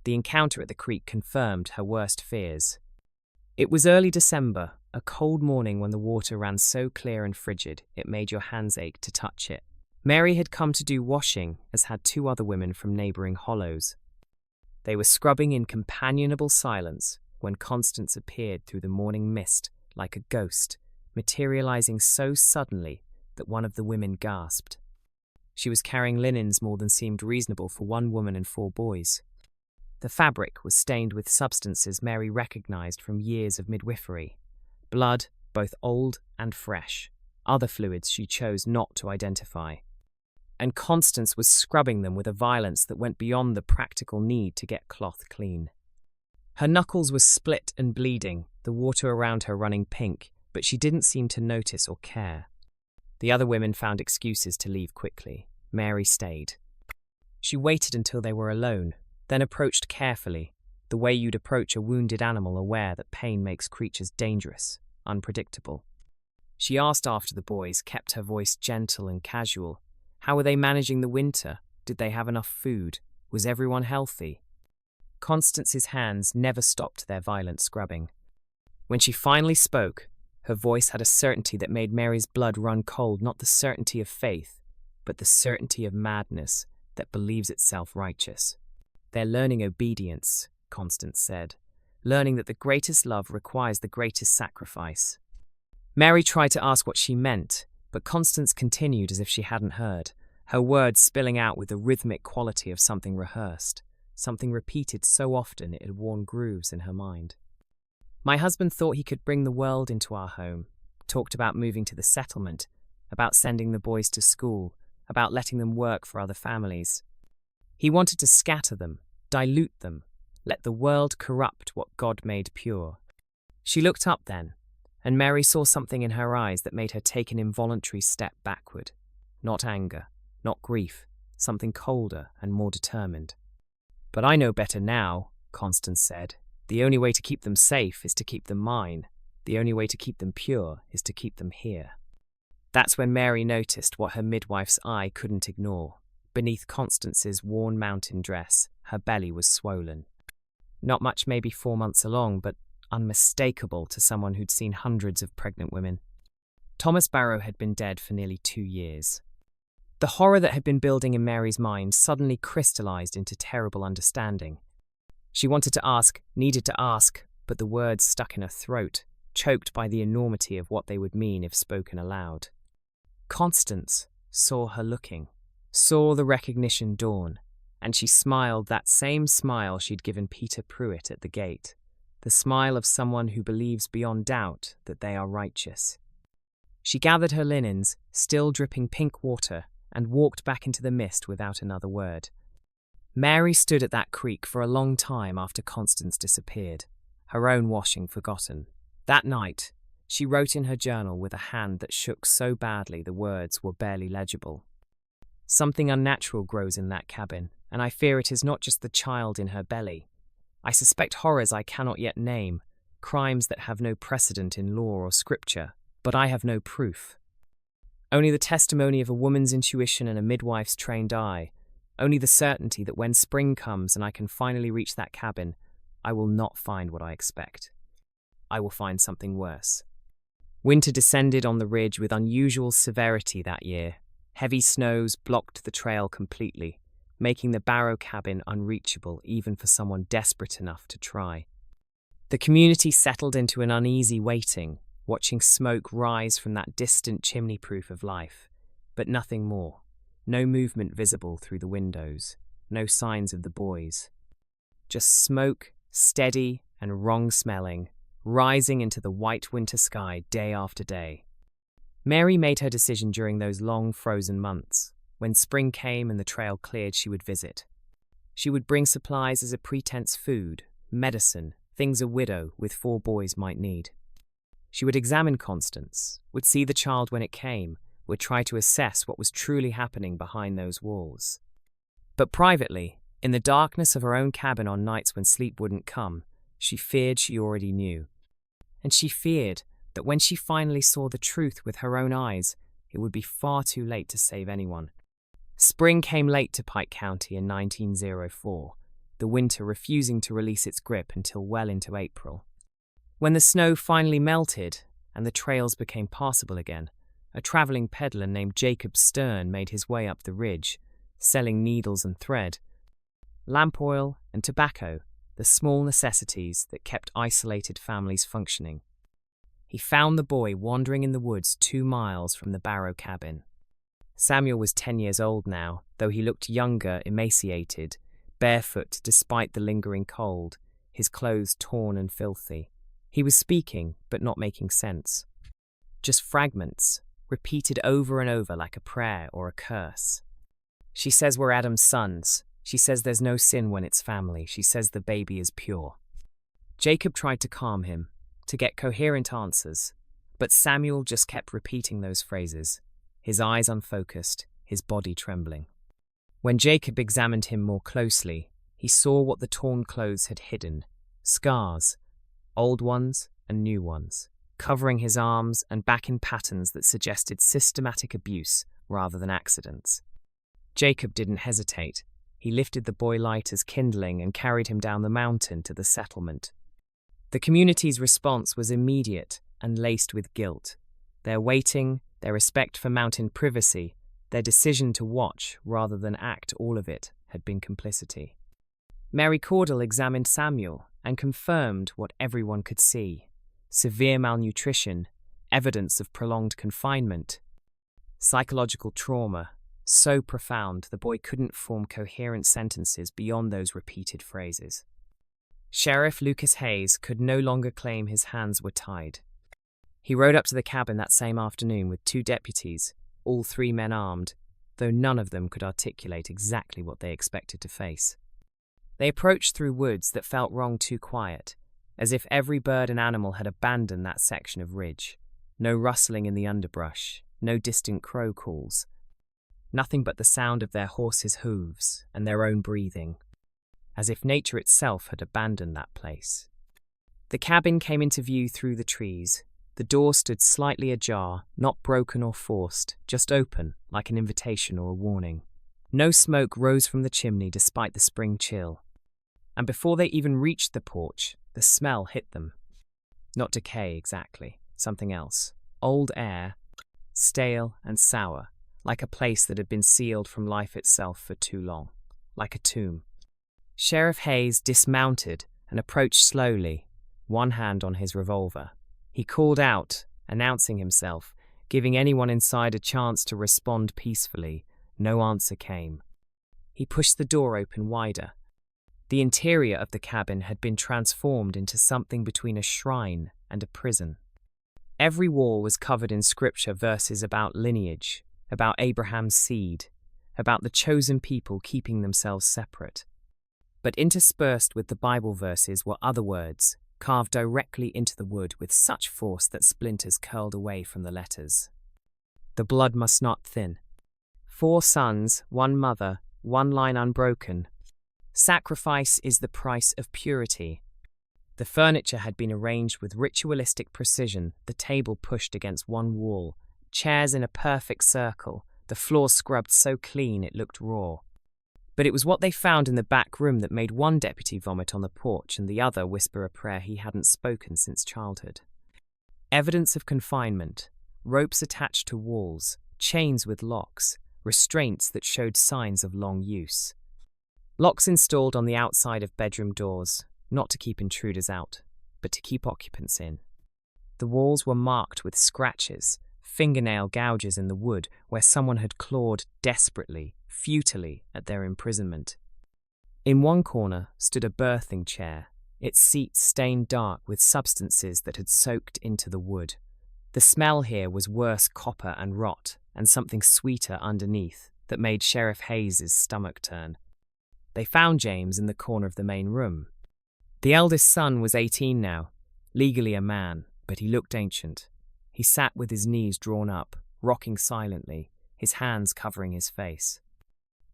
The encounter at the creek confirmed her worst fears. It was early December, a cold morning when the water ran so clear and frigid it made your hands ache to touch it. Mary had come to do washing, as had two other women from neighbouring hollows. They were scrubbing in companionable silence when Constance appeared through the morning mist like a ghost, materialising so suddenly that one of the women gasped. She was carrying linens more than seemed reasonable for one woman and 4 boys. The fabric was stained with substances Mary recognized from years of midwifery. Blood, both old and fresh. Other fluids she chose not to identify. And Constance was scrubbing them with a violence that went beyond the practical need to get cloth clean. Her knuckles were split and bleeding, the water around her running pink, but she didn't seem to notice or care. The other women found excuses to leave quickly. Mary stayed. She waited until they were alone, then approached carefully, the way you'd approach a wounded animal aware that pain makes creatures dangerous, unpredictable. She asked after the boys, kept her voice gentle and casual. How were they managing the winter? Did they have enough food? Was everyone healthy? Constance's hands never stopped their violent scrubbing. When she finally spoke, her voice had a certainty that made Mary's blood run cold, not the certainty of faith, but the certainty of madness that believes itself righteous. They're learning obedience, Constance said, learning that the greatest love requires the greatest sacrifice. Mary tried to ask what she meant, but Constance continued as if she hadn't heard, her words spilling out with the rhythmic quality of something rehearsed, something repeated so often it had worn grooves in her mind. My husband thought he could bring the world into our home, talked about moving to the settlement, about sending the boys to school, about letting them work for other families. He wanted to scatter them, dilute them, let the world corrupt what God made pure. She looked up then, and Mary saw something in her eyes that made her take an involuntary step backward. Not anger, not grief, something colder and more determined. But I know better now, Constance said. The only way to keep them safe is to keep them mine. The only way to keep them pure is to keep them here. That's when Mary noticed what her midwife's eye couldn't ignore. Beneath Constance's worn mountain dress, her belly was swollen. Not much, maybe 4 months along, but unmistakable to someone who'd seen hundreds of pregnant women. Thomas Barrow had been dead for nearly 2 years. The horror that had been building in Mary's mind suddenly crystallized into terrible understanding. She wanted to ask, needed to ask, but the words stuck in her throat, choked by the enormity of what they would mean if spoken aloud. Constance saw her looking, saw the recognition dawn, and she smiled that same smile she'd given Peter Pruitt at the gate, the smile of someone who believes beyond doubt that they are righteous. She gathered her linens, still dripping pink water, and walked back into the mist without another word. Mary stood at that creek for a long time after Constance disappeared, her own washing forgotten. That night, she wrote in her journal with a hand that shook so badly the words were barely legible. Something unnatural grows in that cabin, and I fear it is not just the child in her belly. I suspect horrors I cannot yet name, crimes that have no precedent in law or scripture, but I have no proof. Only the testimony of a woman's intuition and a midwife's trained eye, only the certainty that when spring comes and I can finally reach that cabin, I will not find what I expect. I will find something worse. Winter descended on the ridge with unusual severity that year. Heavy snows blocked the trail completely, making the Barrow cabin unreachable even for someone desperate enough to try. The community settled into an uneasy waiting, watching smoke rise from that distant chimney-proof of life, but nothing more. No movement visible through the windows, no signs of the boys. Just smoke, steady and wrong-smelling, rising into the white winter sky day after day. Mary made her decision during those long frozen months. When spring came and the trail cleared, she would visit. She would bring supplies as a pretense: food, medicine, things a widow with 4 boys might need. She would examine Constance, would see the child when it came, would try to assess what was truly happening behind those walls. But privately, in the darkness of her own cabin on nights when sleep wouldn't come, she feared she already knew. And she feared that when she finally saw the truth with her own eyes, it would be far too late to save anyone. Spring came late to Pike County in 1904, the winter refusing to release its grip until well into April. When the snow finally melted and the trails became passable again, a travelling peddler named Jacob Stern made his way up the ridge, selling needles and thread, lamp oil and tobacco, the small necessities that kept isolated families functioning. He found the boy wandering in the woods 2 miles from the Barrow cabin. Samuel was 10 years old now, though he looked younger, emaciated, barefoot despite the lingering cold, his clothes torn and filthy. He was speaking, but not making sense. Just fragments, repeated over and over like a prayer or a curse. She says we're Adam's sons. She says there's no sin when it's family. She says the baby is pure. Jacob tried to calm him, to get coherent answers, but Samuel just kept repeating those phrases, his eyes unfocused, his body trembling. When Jacob examined him more closely, he saw what the torn clothes had hidden, scars, old ones and new ones, covering his arms and back in patterns that suggested systematic abuse rather than accidents. Jacob didn't hesitate. He lifted the boy lighter's kindling and carried him down the mountain to the settlement. The community's response was immediate and laced with guilt. Their waiting, their respect for mountain privacy, their decision to watch rather than act, all of it had been complicity. Mary Caudle examined Samuel and confirmed what everyone could see: severe malnutrition, evidence of prolonged confinement, psychological trauma, so profound the boy couldn't form coherent sentences beyond those repeated phrases. Sheriff Lucas Hayes could no longer claim his hands were tied. He rode up to the cabin that same afternoon with 2 deputies, all 3 men armed, though none of them could articulate exactly what they expected to face. They approached through woods that felt wrong too quiet, as if every bird and animal had abandoned that section of ridge. No rustling in the underbrush, no distant crow calls. Nothing but the sound of their horses' hooves and their own breathing, as if nature itself had abandoned that place. The cabin came into view through the trees. The door stood slightly ajar, not broken or forced, just open, like an invitation or a warning. No smoke rose from the chimney despite the spring chill. And before they even reached the porch, the smell hit them. Not decay exactly, something else. Old air, stale and sour, like a place that had been sealed from life itself for too long, like a tomb. Sheriff Hayes dismounted and approached slowly, one hand on his revolver. He called out, announcing himself, giving anyone inside a chance to respond peacefully. No answer came. He pushed the door open wider. The interior of the cabin had been transformed into something between a shrine and a prison. Every wall was covered in scripture verses about lineage, about Abraham's seed, about the chosen people keeping themselves separate. But interspersed with the Bible verses were other words, carved directly into the wood with such force that splinters curled away from the letters. The blood must not thin. 4 sons, 1 mother, 1 line unbroken. Sacrifice is the price of purity. The furniture had been arranged with ritualistic precision, the table pushed against one wall, chairs in a perfect circle, the floor scrubbed so clean it looked raw. But it was what they found in the back room that made one deputy vomit on the porch and the other whisper a prayer he hadn't spoken since childhood. Evidence of confinement, ropes attached to walls, chains with locks, restraints that showed signs of long use. Locks installed on the outside of bedroom doors, not to keep intruders out, but to keep occupants in. The walls were marked with scratches, fingernail gouges in the wood where someone had clawed desperately, futilely at their imprisonment. In one corner stood a birthing chair, its seat stained dark with substances that had soaked into the wood. The smell here was worse copper and rot, and something sweeter underneath that made Sheriff Hayes' stomach turn. They found James in the corner of the main room. The eldest son was 18 now, legally a man, but he looked ancient. He sat with his knees drawn up, rocking silently, his hands covering his face.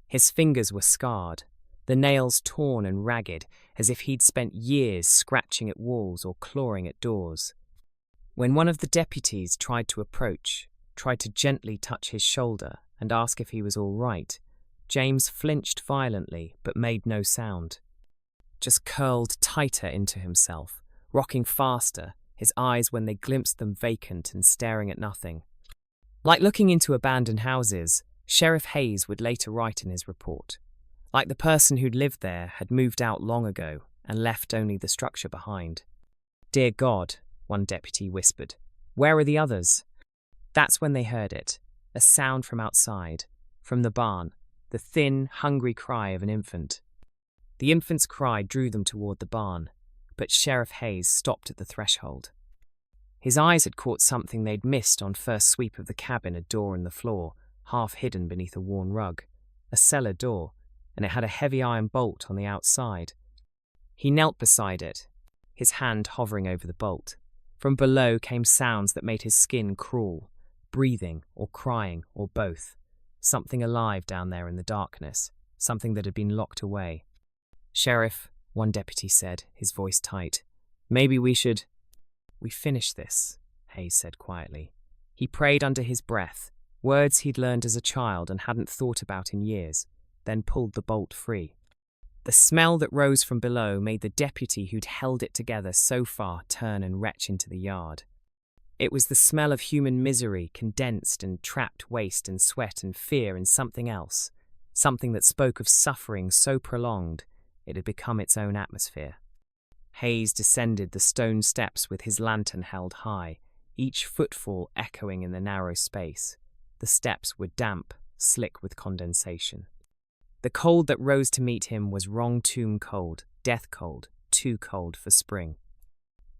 His fingers were scarred, the nails torn and ragged, as if he'd spent years scratching at walls or clawing at doors. When one of the deputies tried to approach, tried to gently touch his shoulder and ask if he was all right, James flinched violently but made no sound. Just curled tighter into himself, rocking faster, his eyes when they glimpsed them vacant and staring at nothing. Like looking into abandoned houses, Sheriff Hayes would later write in his report. Like the person who'd lived there had moved out long ago and left only the structure behind. "Dear God," one deputy whispered, "where are the others?" That's when they heard it, a sound from outside, from the barn, the thin, hungry cry of an infant. The infant's cry drew them toward the barn, but Sheriff Hayes stopped at the threshold. His eyes had caught something they'd missed on first sweep of the cabin, a door in the floor, half hidden beneath a worn rug. A cellar door, and it had a heavy iron bolt on the outside. He knelt beside it, his hand hovering over the bolt. From below came sounds that made his skin crawl, breathing or crying or both. Something alive down there in the darkness, something that had been locked away. "Sheriff," one deputy said, his voice tight, "maybe we should—" "We finish this," Hayes said quietly. He prayed under his breath, words he'd learned as a child and hadn't thought about in years, then pulled the bolt free. The smell that rose from below made the deputy who'd held it together so far turn and retch into the yard. It was the smell of human misery, condensed and trapped waste and sweat and fear and something else, something that spoke of suffering so prolonged it had become its own atmosphere. Hayes descended the stone steps with his lantern held high, each footfall echoing in the narrow space. The steps were damp, slick with condensation. The cold that rose to meet him was wrong tomb cold, death cold, too cold for spring.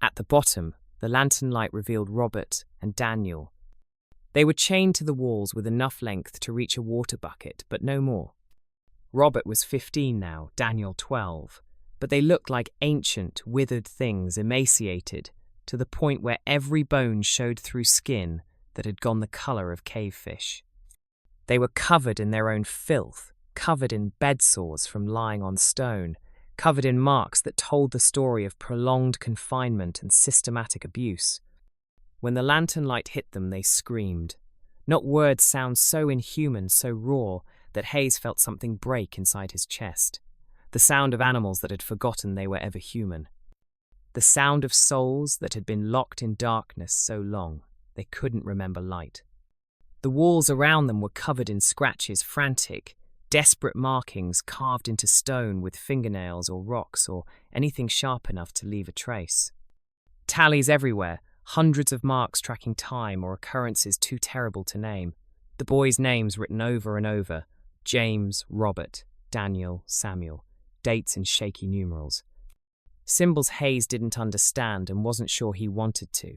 At the bottom, the lantern light revealed Robert and Daniel. They were chained to the walls with enough length to reach a water bucket, but no more. Robert was 15 now, Daniel 12, but they looked like ancient, withered things, emaciated, to the point where every bone showed through skin that had gone the colour of cave fish. They were covered in their own filth, covered in bed sores from lying on stone, covered in marks that told the story of prolonged confinement and systematic abuse. When the lantern light hit them, they screamed. Not words sound so inhuman, so raw, that Hayes felt something break inside his chest. The sound of animals that had forgotten they were ever human. The sound of souls that had been locked in darkness so long they couldn't remember light. The walls around them were covered in scratches, frantic, desperate markings carved into stone with fingernails or rocks or anything sharp enough to leave a trace. Tallies everywhere, hundreds of marks tracking time or occurrences too terrible to name. The boys' names written over and over: James, Robert, Daniel, Samuel, dates in shaky numerals. Symbols Hayes didn't understand and wasn't sure he wanted to.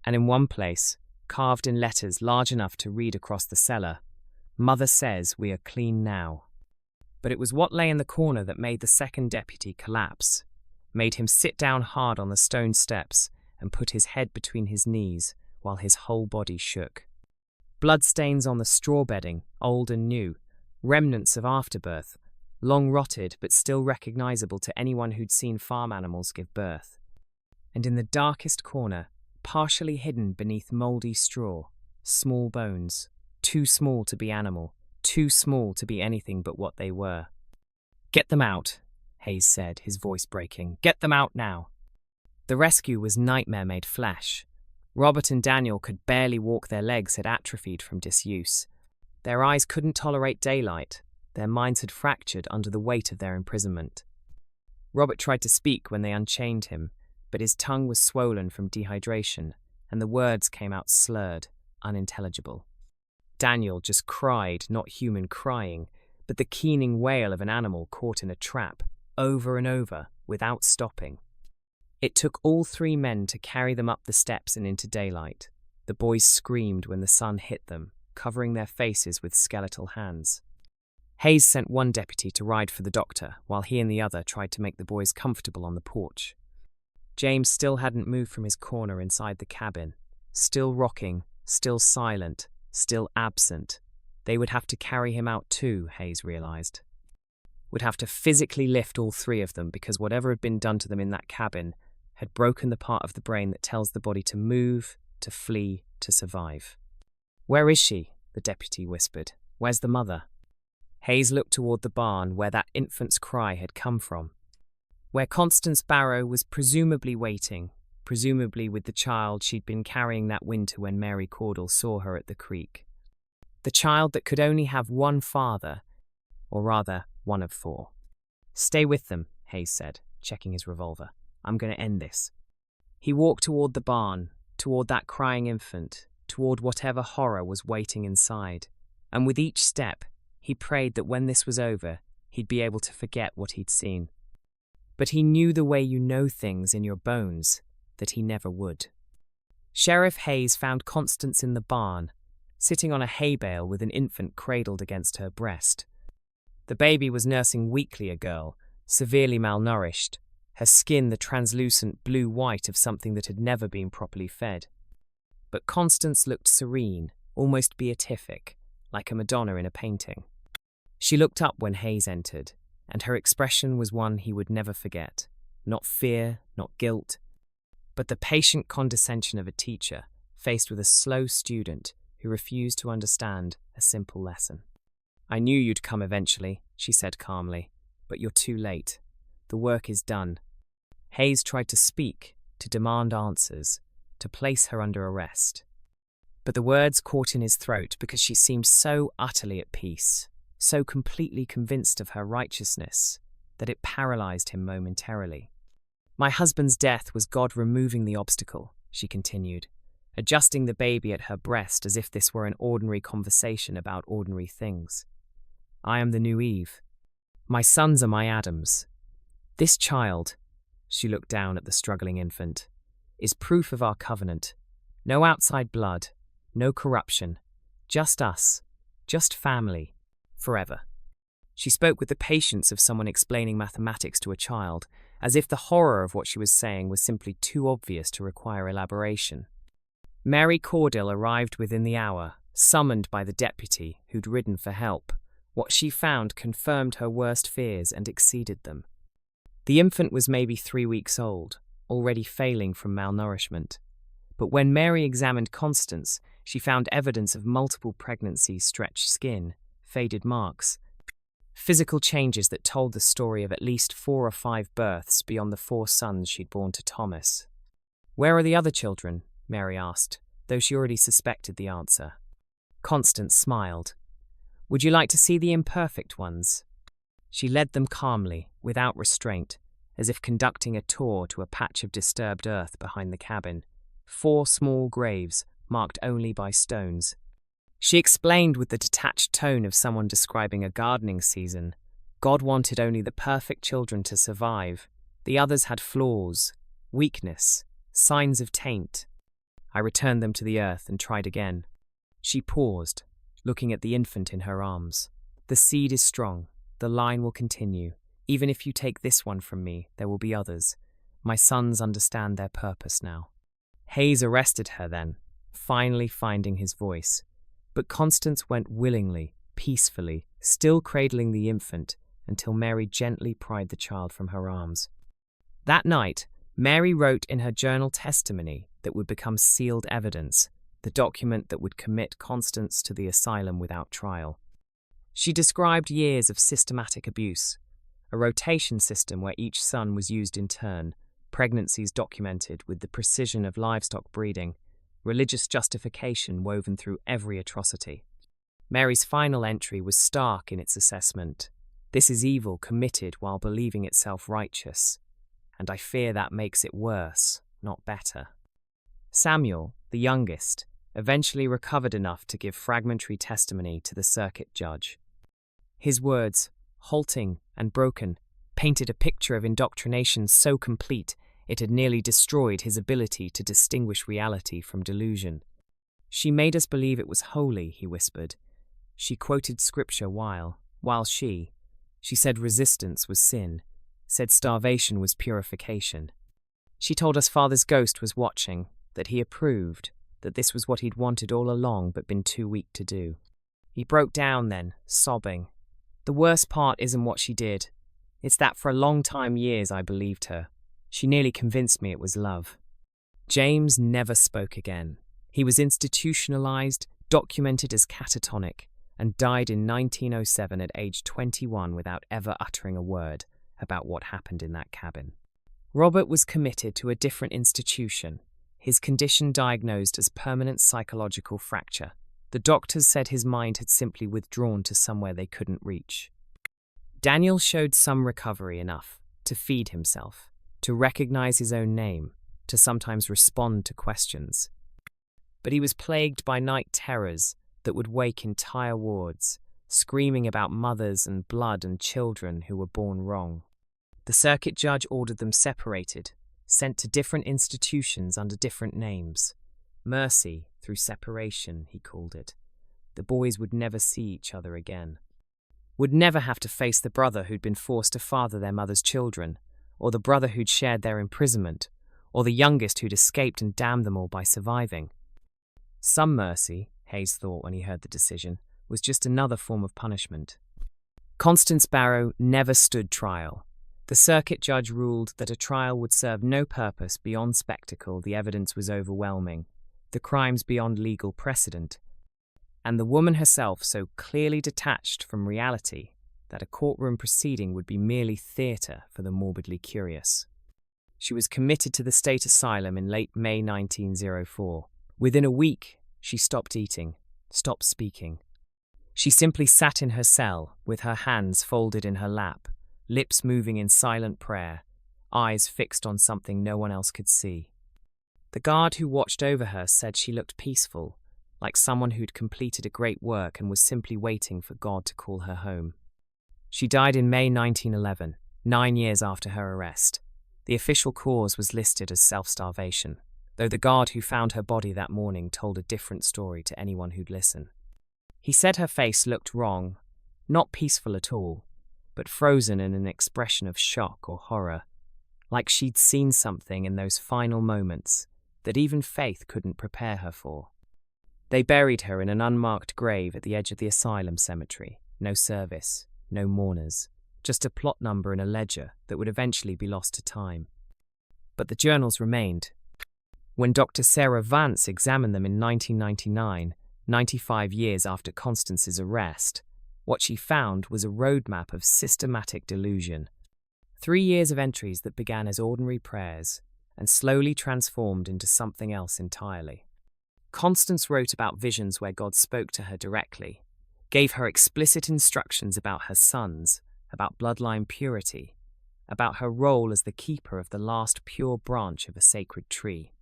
And in one place, carved in letters large enough to read across the cellar, "Mother says we are clean now." But it was what lay in the corner that made the second deputy collapse, made him sit down hard on the stone steps and put his head between his knees while his whole body shook. Bloodstains on the straw bedding, old and new, remnants of afterbirth, long rotted but still recognizable to anyone who'd seen farm animals give birth. And in the darkest corner, partially hidden beneath mouldy straw, small bones, too small to be animal, too small to be anything but what they were. "Get them out," Hayes said, his voice breaking. "Get them out now." The rescue was nightmare made flesh. Robert and Daniel could barely walk, their legs had atrophied from disuse. Their eyes couldn't tolerate daylight, their minds had fractured under the weight of their imprisonment. Robert tried to speak when they unchained him, but his tongue was swollen from dehydration, and the words came out slurred, unintelligible. Daniel just cried, not human crying, but the keening wail of an animal caught in a trap, over and over, without stopping. It took all three men to carry them up the steps and into daylight. The boys screamed when the sun hit them, covering their faces with skeletal hands. Hayes sent one deputy to ride for the doctor, while he and the other tried to make the boys comfortable on the porch. James still hadn't moved from his corner inside the cabin, still rocking, still silent, still absent. They would have to carry him out too, Hayes realized. Would have to physically lift all three of them because whatever had been done to them in that cabin had broken the part of the brain that tells the body to move, to flee, to survive. "Where is she?" the deputy whispered. "Where's the mother?" Hayes looked toward the barn where that infant's cry had come from, where Constance Barrow was presumably waiting, presumably with the child she'd been carrying that winter when Mary Caudle saw her at the creek. The child that could only have one father, or rather, one of four. "Stay with them," Hayes said, checking his revolver. "I'm going to end this." He walked toward the barn, toward that crying infant, toward whatever horror was waiting inside, and with each step, he prayed that when this was over, he'd be able to forget what he'd seen. But he knew the way you know things in your bones, that he never would. Sheriff Hayes found Constance in the barn, sitting on a hay bale with an infant cradled against her breast. The baby was nursing weakly a girl, severely malnourished, her skin the translucent blue-white of something that had never been properly fed. But Constance looked serene, almost beatific, like a Madonna in a painting. She looked up when Hayes entered, and her expression was one he would never forget. Not fear, not guilt, but the patient condescension of a teacher faced with a slow student who refused to understand a simple lesson. "I knew you'd come eventually," she said calmly, "but you're too late. The work is done." Hayes tried to speak, to demand answers, to place her under arrest. But the words caught in his throat because she seemed so utterly at peace, so completely convinced of her righteousness, that it paralyzed him momentarily. "My husband's death was God removing the obstacle," she continued, adjusting the baby at her breast as if this were an ordinary conversation about ordinary things. "I am the new Eve. My sons are my Adams. This child," she looked down at the struggling infant, "is proof of our covenant. No outside blood, no corruption, just us, just family, forever." She spoke with the patience of someone explaining mathematics to a child, as if the horror of what she was saying was simply too obvious to require elaboration. Mary Cordill arrived within the hour, summoned by the deputy who'd ridden for help. What she found confirmed her worst fears and exceeded them. The infant was maybe 3 weeks old, already failing from malnourishment. But when Mary examined Constance, she found evidence of multiple pregnancies, stretched skin, faded marks, physical changes that told the story of at least 4 or 5 births beyond the 4 sons she'd borne to Thomas. "Where are the other children?" Mary asked, though she already suspected the answer. Constance smiled. "Would you like to see the imperfect ones?" She led them calmly, without restraint, as if conducting a tour to a patch of disturbed earth behind the cabin. 4 small graves, marked only by stones. She explained with the detached tone of someone describing a gardening season. God wanted only the perfect children to survive. The others had flaws, weakness, signs of taint. I returned them to the earth and tried again. She paused, looking at the infant in her arms. "The seed is strong. The line will continue. Even if you take this one from me, there will be others. My sons understand their purpose now." Hayes arrested her then, finally finding his voice. But Constance went willingly, peacefully, still cradling the infant, until Mary gently pried the child from her arms. That night, Mary wrote in her journal testimony that would become sealed evidence, the document that would commit Constance to the asylum without trial. She described years of systematic abuse, a rotation system where each son was used in turn, pregnancies documented with the precision of livestock breeding, religious justification woven through every atrocity. Mary's final entry was stark in its assessment. "This is evil committed while believing itself righteous, and I fear that makes it worse, not better." Samuel, the youngest, eventually recovered enough to give fragmentary testimony to the circuit judge. His words, halting and broken, painted a picture of indoctrination so complete it had nearly destroyed his ability to distinguish reality from delusion. "She made us believe it was holy," he whispered. "She quoted scripture while she said resistance was sin, said starvation was purification. She told us Father's ghost was watching, that he approved, that this was what he'd wanted all along but been too weak to do." He broke down then, sobbing. "The worst part isn't what she did. It's that for a long time years I believed her. She nearly convinced me it was love." James never spoke again. He was institutionalized, documented as catatonic, and died in 1907 at age 21 without ever uttering a word about what happened in that cabin. Robert was committed to a different institution, his condition diagnosed as permanent psychological fracture. The doctors said his mind had simply withdrawn to somewhere they couldn't reach. Daniel showed some recovery enough to feed himself, to recognize his own name, to sometimes respond to questions. But he was plagued by night terrors that would wake entire wards, screaming about mothers and blood and children who were born wrong. The circuit judge ordered them separated, sent to different institutions under different names. Mercy through separation, he called it. The boys would never see each other again. Would never have to face the brother who'd been forced to father their mother's children, or the brother who'd shared their imprisonment, or the youngest who'd escaped and damned them all by surviving. Some mercy, Hayes thought when he heard the decision, was just another form of punishment. Constance Barrow never stood trial. The circuit judge ruled that a trial would serve no purpose beyond spectacle. The evidence was overwhelming, the crimes beyond legal precedent, and the woman herself so clearly detached from reality that a courtroom proceeding would be merely theatre for the morbidly curious. She was committed to the state asylum in late May 1904. Within a week, she stopped eating, stopped speaking. She simply sat in her cell with her hands folded in her lap, lips moving in silent prayer, eyes fixed on something no one else could see. The guard who watched over her said she looked peaceful, like someone who'd completed a great work and was simply waiting for God to call her home. She died in May 1911, 9 years after her arrest. The official cause was listed as self-starvation, though the guard who found her body that morning told a different story to anyone who'd listen. He said her face looked wrong, not peaceful at all, but frozen in an expression of shock or horror, like she'd seen something in those final moments that even faith couldn't prepare her for. They buried her in an unmarked grave at the edge of the asylum cemetery. No service, no mourners, just a plot number in a ledger that would eventually be lost to time. But the journals remained. When Dr. Sarah Vance examined them in 1999, 95 years after Constance's arrest, what she found was a roadmap of systematic delusion. 3 years of entries that began as ordinary prayers and slowly transformed into something else entirely. Constance wrote about visions where God spoke to her directly, gave her explicit instructions about her sons, about bloodline purity, about her role as the keeper of the last pure branch of a sacred tree.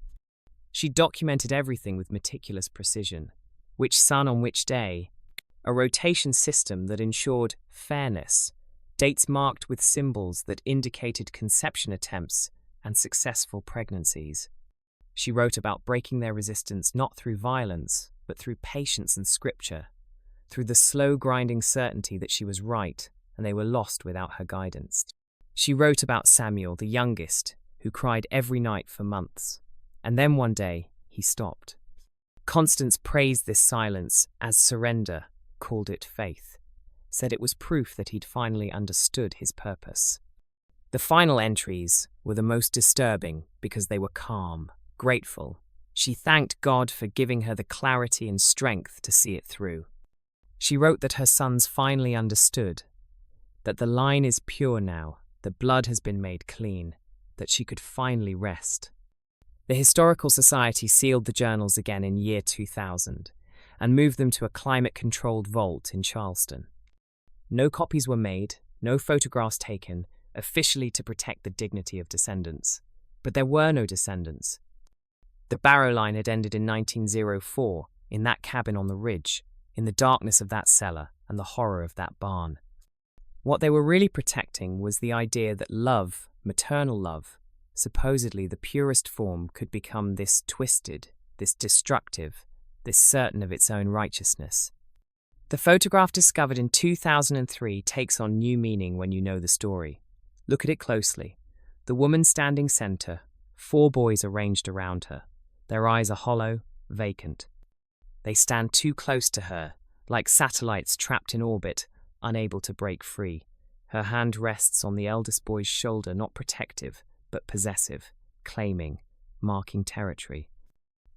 She documented everything with meticulous precision, which son on which day, a rotation system that ensured fairness, dates marked with symbols that indicated conception attempts and successful pregnancies. She wrote about breaking their resistance not through violence, but through patience and scripture, through the slow grinding certainty that she was right and they were lost without her guidance. She wrote about Samuel, the youngest, who cried every night for months, and then one day he stopped. Constance praised this silence as surrender, called it faith, said it was proof that he'd finally understood his purpose. The final entries were the most disturbing because they were calm, grateful. She thanked God for giving her the clarity and strength to see it through. She wrote that her sons finally understood, that the line is pure now, the blood has been made clean, that she could finally rest. The Historical Society sealed the journals again in year 2000 and moved them to a climate-controlled vault in Charleston. No copies were made, no photographs taken, officially to protect the dignity of descendants. But there were no descendants. The Barrow line had ended in 1904, in that cabin on the ridge, in the darkness of that cellar and the horror of that barn. What they were really protecting was the idea that love, maternal love, supposedly the purest form, could become this twisted, this destructive, this certain of its own righteousness. The photograph discovered in 2003 takes on new meaning when you know the story. Look at it closely. The woman standing center, 4 boys arranged around her. Their eyes are hollow, vacant. They stand too close to her, like satellites trapped in orbit, unable to break free. Her hand rests on the eldest boy's shoulder, not protective, but possessive, claiming, marking territory.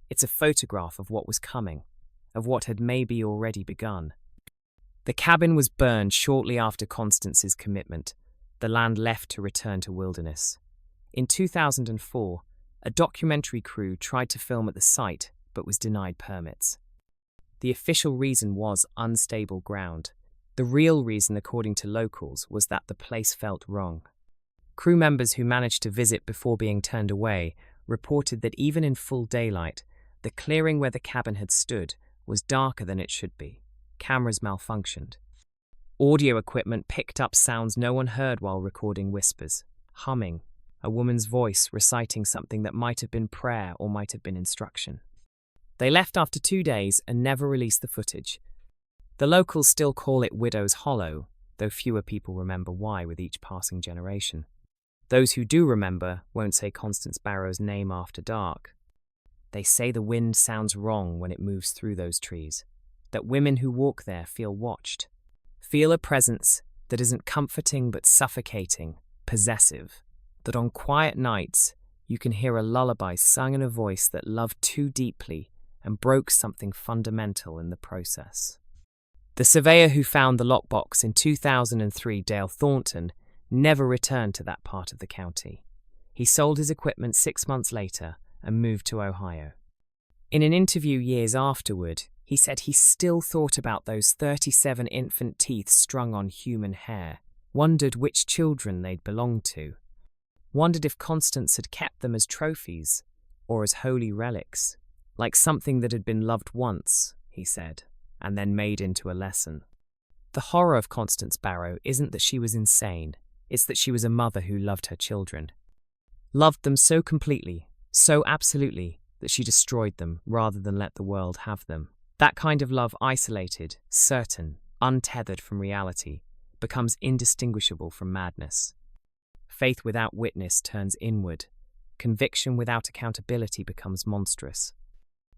It's a photograph of what was coming, of what had maybe already begun. The cabin was burned shortly after Constance's commitment, the land left to return to wilderness. In 2004, a documentary crew tried to film at the site, but was denied permits. The official reason was unstable ground. The real reason, according to locals, was that the place felt wrong. Crew members who managed to visit before being turned away reported that even in full daylight, the clearing where the cabin had stood was darker than it should be. Cameras malfunctioned. Audio equipment picked up sounds no one heard while recording whispers, humming, a woman's voice reciting something that might have been prayer or might have been instruction. They left after 2 days and never released the footage. The locals still call it Widow's Hollow, though fewer people remember why with each passing generation. Those who do remember won't say Constance Barrow's name after dark. They say the wind sounds wrong when it moves through those trees, that women who walk there feel watched, feel a presence that isn't comforting but suffocating, possessive, that on quiet nights you can hear a lullaby sung in a voice that loved too deeply and broke something fundamental in the process. The surveyor who found the lockbox in 2003, Dale Thornton, never returned to that part of the county. He sold his equipment 6 months later and moved to Ohio. In an interview years afterward, he said he still thought about those 37 infant teeth strung on human hair, wondered which children they'd belonged to, wondered if Constance had kept them as trophies or as holy relics, like something that had been loved once, he said, and then made into a lesson. The horror of Constance Barrow isn't that she was insane, it's that she was a mother who loved her children. Loved them so completely, so absolutely, that she destroyed them rather than let the world have them. That kind of love, isolated, certain, untethered from reality, becomes indistinguishable from madness. Faith without witness turns inward. Conviction without accountability becomes monstrous.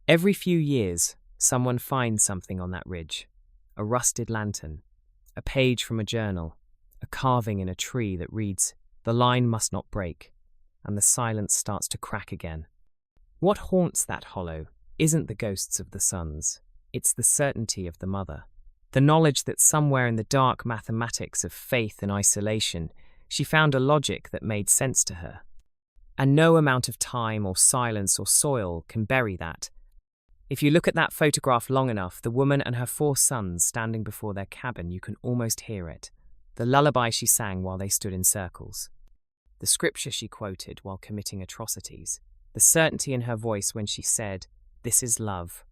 Every few years, someone finds something on that ridge. A rusted lantern, a page from a journal, a carving in a tree that reads, "The line must not break," and the silence starts to crack again. What haunts that hollow isn't the ghosts of the sons, it's the certainty of the mother. The knowledge that somewhere in the dark mathematics of faith and isolation, she found a logic that made sense to her. And no amount of time or silence or soil can bury that. If you look at that photograph long enough, the woman and her 4 sons standing before their cabin, you can almost hear it. The lullaby she sang while they stood in circles. The scripture she quoted while committing atrocities. The certainty in her voice when she said, "This is love."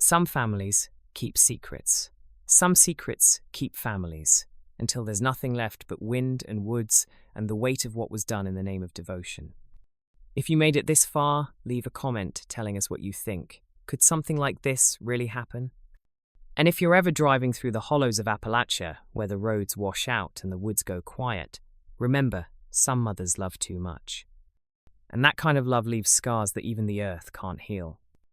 Some families keep secrets. Some secrets keep families, until there's nothing left but wind and woods and the weight of what was done in the name of devotion. If you made it this far, leave a comment telling us what you think. Could something like this really happen? And if you're ever driving through the hollows of Appalachia, where the roads wash out and the woods go quiet, remember, some mothers love too much. And that kind of love leaves scars that even the earth can't heal.